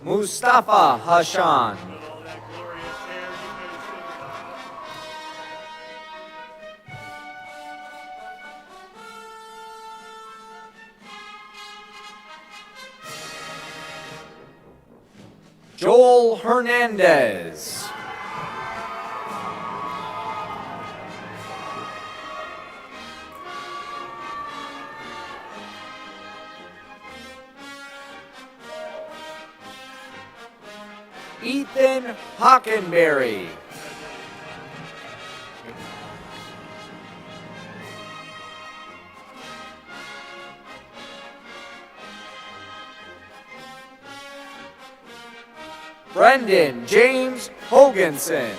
Mustafa Hashan. Joel Hernandez. Ethan Hockenberry. Brendan James Hoganson.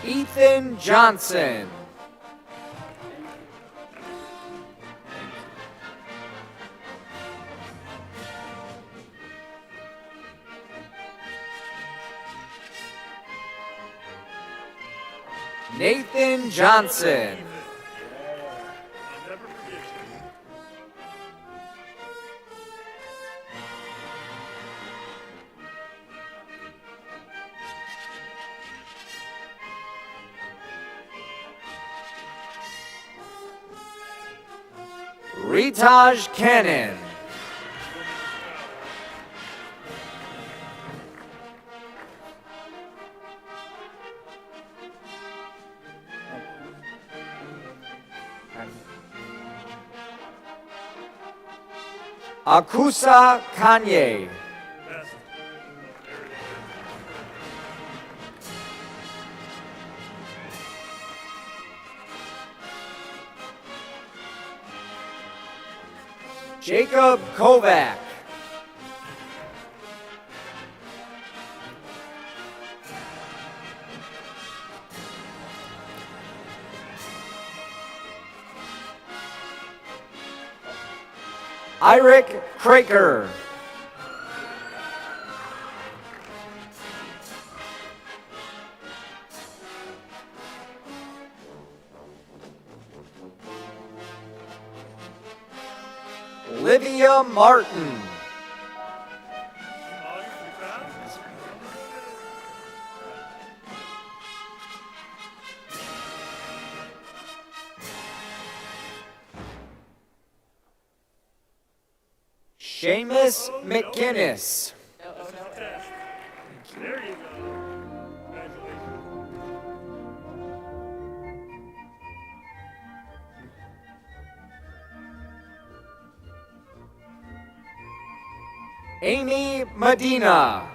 Ethan Johnson. Nathan Johnson. I'll never forget you. Ritaj Cannon. Akusa Kanye. Best. Jacob Kovac. Eric Kraker. Olivia Martin. Seamus McGinnis. There you go. Congratulations. Amy Medina.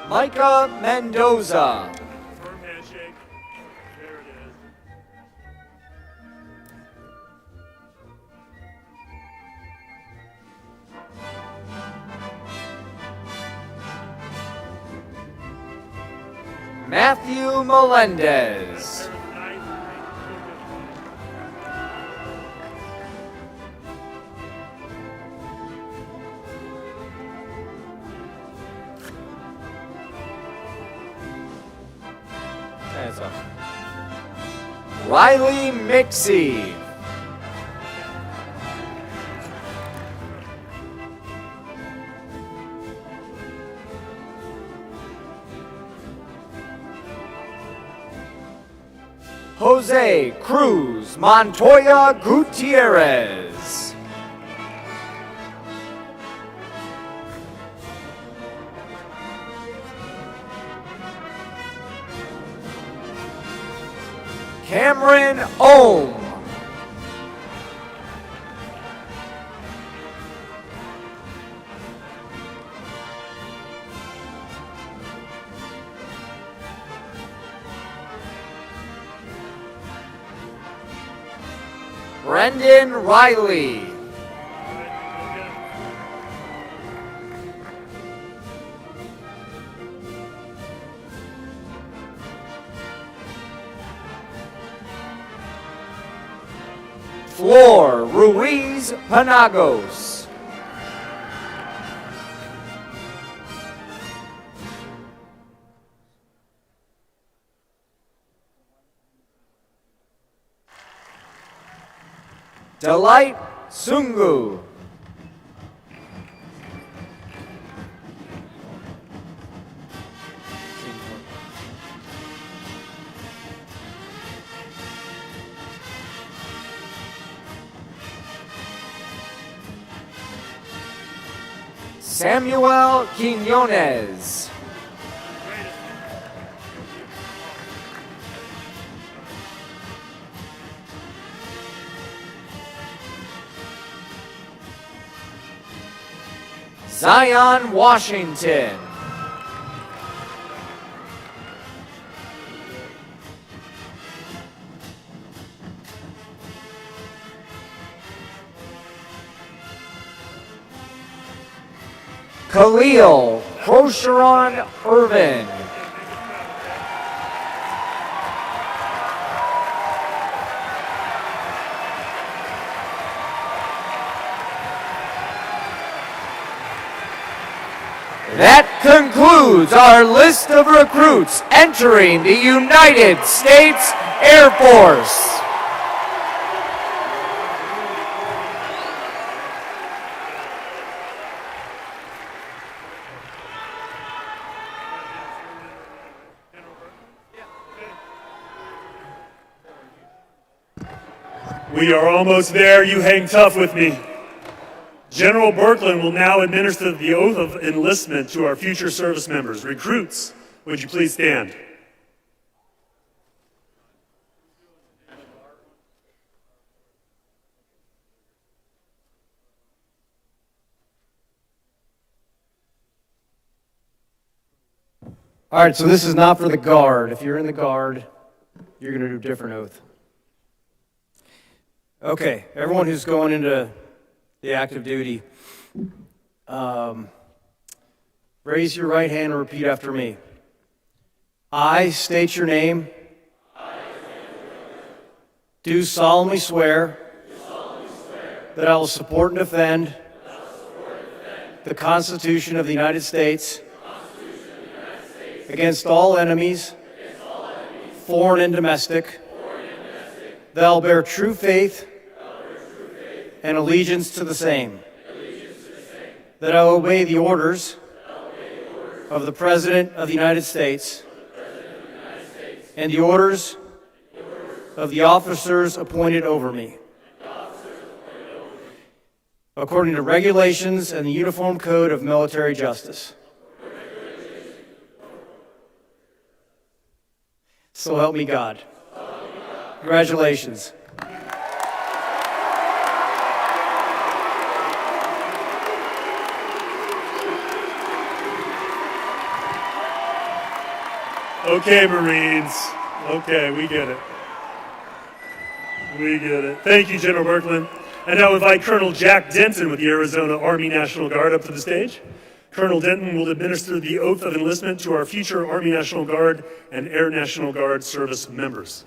Micah Mendoza. Firm handshake. There it is. Matthew Melendez. hands up. Riley Mixie. Jose Cruz Montoya Gutierrez. Cameron Ohm. Brendan Riley. Flor Ruiz Panagos. Delight Sungu. Samuel Quinones. Zion Washington. Khalil Crocheron Irvin. That concludes our list of recruits entering the United States Air Force. We are almost there. You hang tough with me. General Berkeland will now administer the oath of enlistment to our future service members. Recruits, would you please stand? All right, so this is not for the Guard. If you're in the Guard, you're going to do a different oath. Okay, everyone who's going into the active duty, raise your right hand and repeat after me. I state your name. Do solemnly swear that I will support and defend the Constitution of the United States against all enemies, foreign and domestic, that I will bear true faith and allegiance to the same, that I will obey the orders of the President of the United States and the orders of the officers appointed over me, according to regulations and the Uniform Code of Military Justice. So help me God. Congratulations. Okay, Marines. Okay, we get it. We get it. Thank you, General Berkeland. And now invite Colonel Jack Denton with the Arizona Army National Guard up to the stage. Colonel Denton will administer the oath of enlistment to our future Army National Guard and Air National Guard service members.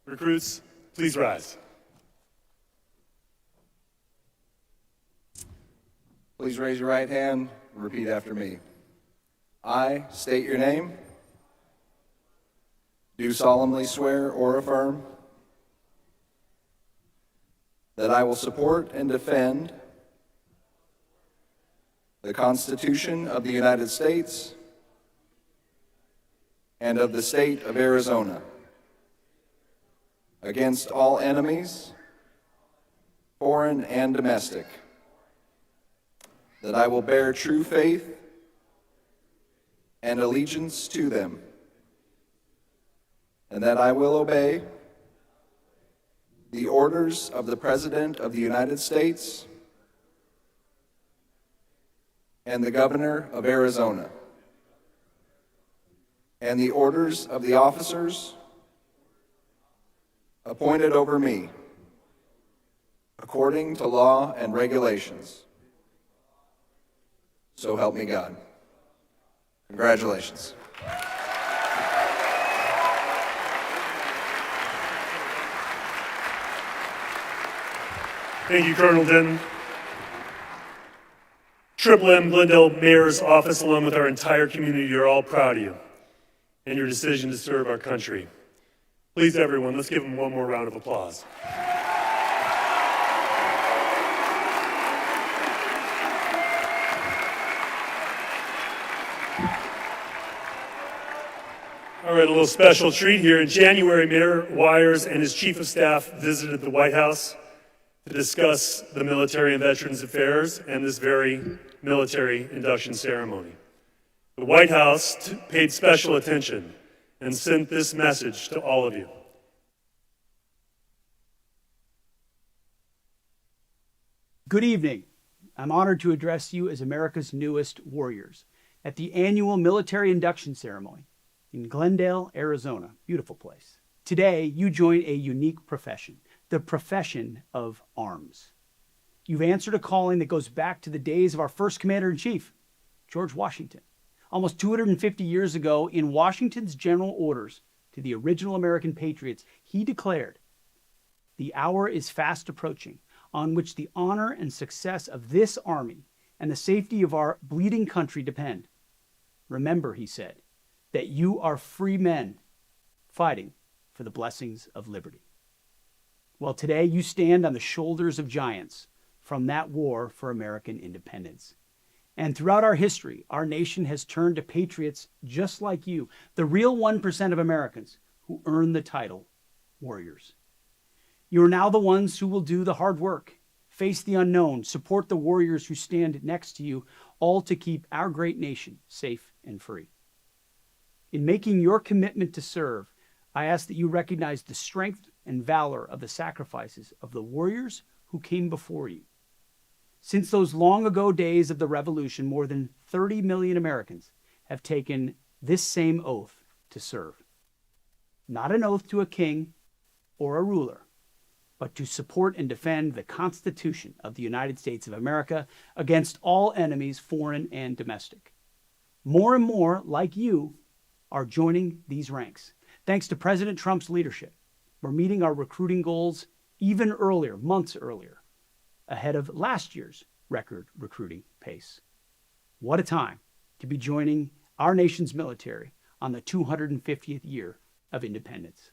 Recruits, please rise. Please raise your right hand and repeat after me. I state your name. do solemnly swear or affirm that I will support and defend the Constitution of the United States and of the state of Arizona against all enemies, foreign and domestic, that I will bear true faith and allegiance to them, and that I will obey the orders of the President of the United States and the Governor of Arizona, and the orders of the officers appointed over me according to law and regulations. So help me God. Congratulations. Thank you, Colonel Denton. TripleM Glendale Mayor's Office, along with our entire community, are all proud of you and your decision to serve our country. Please, everyone, let's give them one more round of applause. All right, a little special treat here. In January, Mayor Weiers and his chief of staff visited the White House to discuss the Military and Veterans Affairs and this very military induction ceremony. The White House paid special attention and sent this message to all of you. Good evening. I'm honored to address you as America's newest warriors at the annual Military Induction Ceremony in Glendale, Arizona. Beautiful place. Today, you join a unique profession, the profession of arms. You've answered a calling that goes back to the days of our first commander-in-chief, George Washington. Almost 250 years ago, in Washington's general orders to the original American patriots, he declared, "The hour is fast approaching, on which the honor and success of this army and the safety of our bleeding country depend. Remember," he said, "that you are free men fighting for the blessings of liberty." Well, today you stand on the shoulders of giants from that war for American independence. And throughout our history, our nation has turned to patriots just like you, the real 1% of Americans who earn the title warriors. You are now the ones who will do the hard work, face the unknown, support the warriors who stand next to you, all to keep our great nation safe and free. In making your commitment to serve, I ask that you recognize the strength and valor of the sacrifices of the warriors who came before you. Since those long ago days of the Revolution, more than 30 million Americans have taken this same oath to serve. Not an oath to a king or a ruler, but to support and defend the Constitution of the United States of America against all enemies, foreign and domestic. More and more, like you, are joining these ranks. Thanks to President Trump's leadership, we're meeting our recruiting goals even earlier, months earlier, ahead of last year's record recruiting pace. What a time to be joining our nation's military on the 250th year of independence.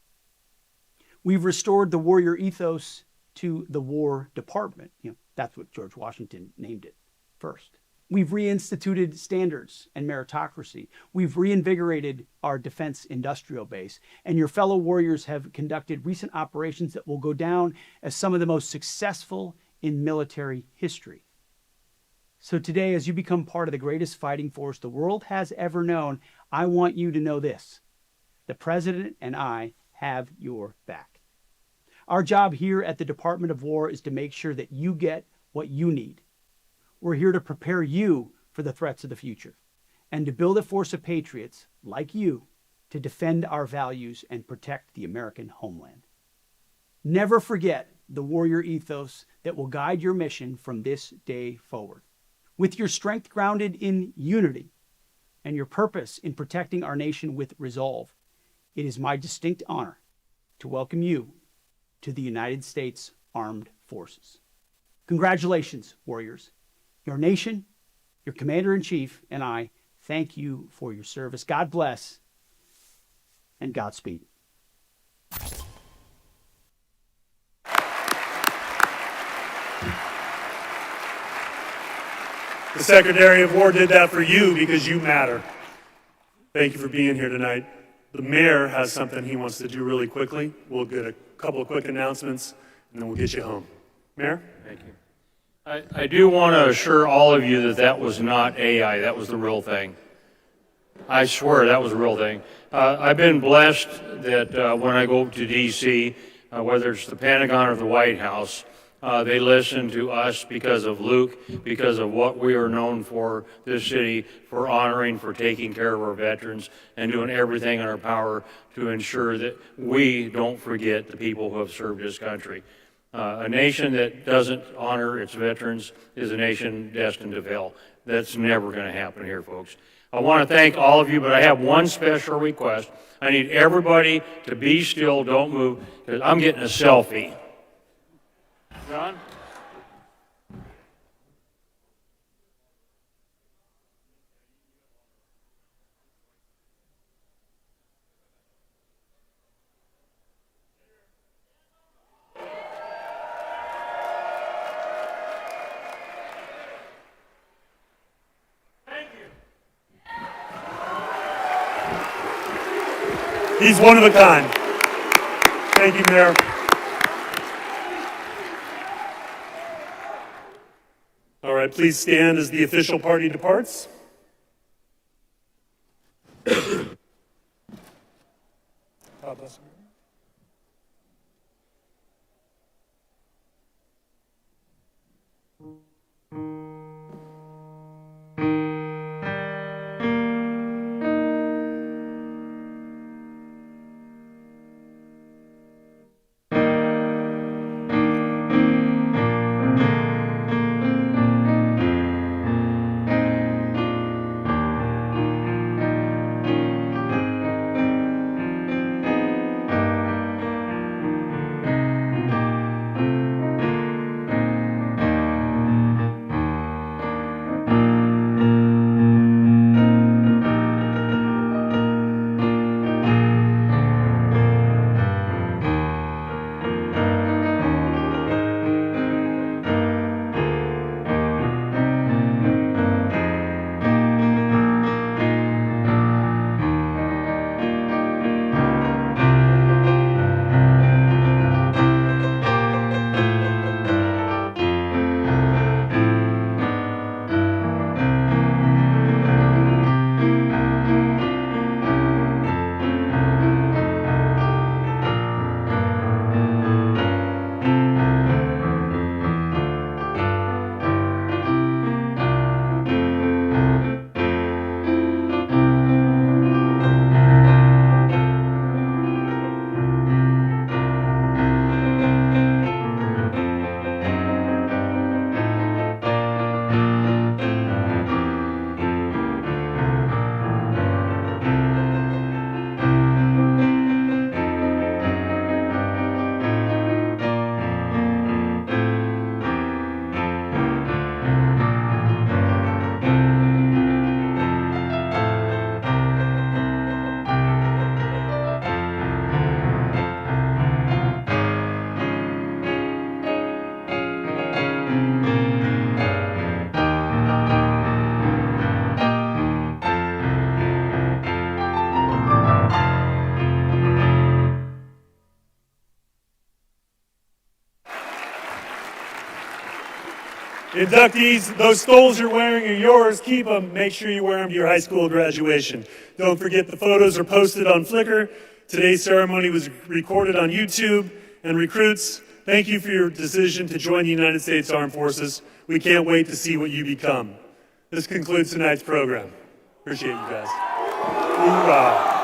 We've restored the warrior ethos to the War Department. That's what George Washington named it first. We've reinstituted standards and meritocracy. We've reinvigorated our defense industrial base. And your fellow warriors have conducted recent operations that will go down as some of the most successful in military history. So today, as you become part of the greatest fighting force the world has ever known, I want you to know this: the President and I have your back. Our job here at the Department of War is to make sure that you get what you need. We're here to prepare you for the threats of the future and to build a force of patriots like you to defend our values and protect the American homeland. Never forget the warrior ethos that will guide your mission from this day forward. With your strength grounded in unity and your purpose in protecting our nation with resolve, it is my distinct honor to welcome you to the United States Armed Forces. Congratulations, warriors. Your nation, your Commander-in-Chief, and I thank you for your service. God bless and Godspeed. The Secretary of War did that for you because you matter. Thank you for being here tonight. The mayor has something he wants to do really quickly. We'll get a couple of quick announcements, and then we'll get you home. Mayor? Thank you. I do want to assure all of you that that was not AI. That was the real thing. I swear that was the real thing. I've been blessed that when I go to D.C., whether it's the Pentagon or the White House, they listen to us because of Luke, because of what we are known for, this city, for honoring, for taking care of our veterans, and doing everything in our power to ensure that we don't forget the people who have served this country. A nation that doesn't honor its veterans is a nation destined to fail. That's never going to happen here, folks. I want to thank all of you, but I have one special request. I need everybody to be still, don't move, because I'm getting a selfie. John? He's one of a kind. Thank you, Mayor. All right, please stand as the official party departs. God bless you. Inductees, those stoles you're wearing are yours. Keep them. Make sure you wear them to your high school graduation. Don't forget the photos are posted on Flickr. Today's ceremony was recorded on YouTube. And recruits, thank you for your decision to join the United States Armed Forces. We can't wait to see what you become. This concludes tonight's program. Appreciate you guys. Hoorah.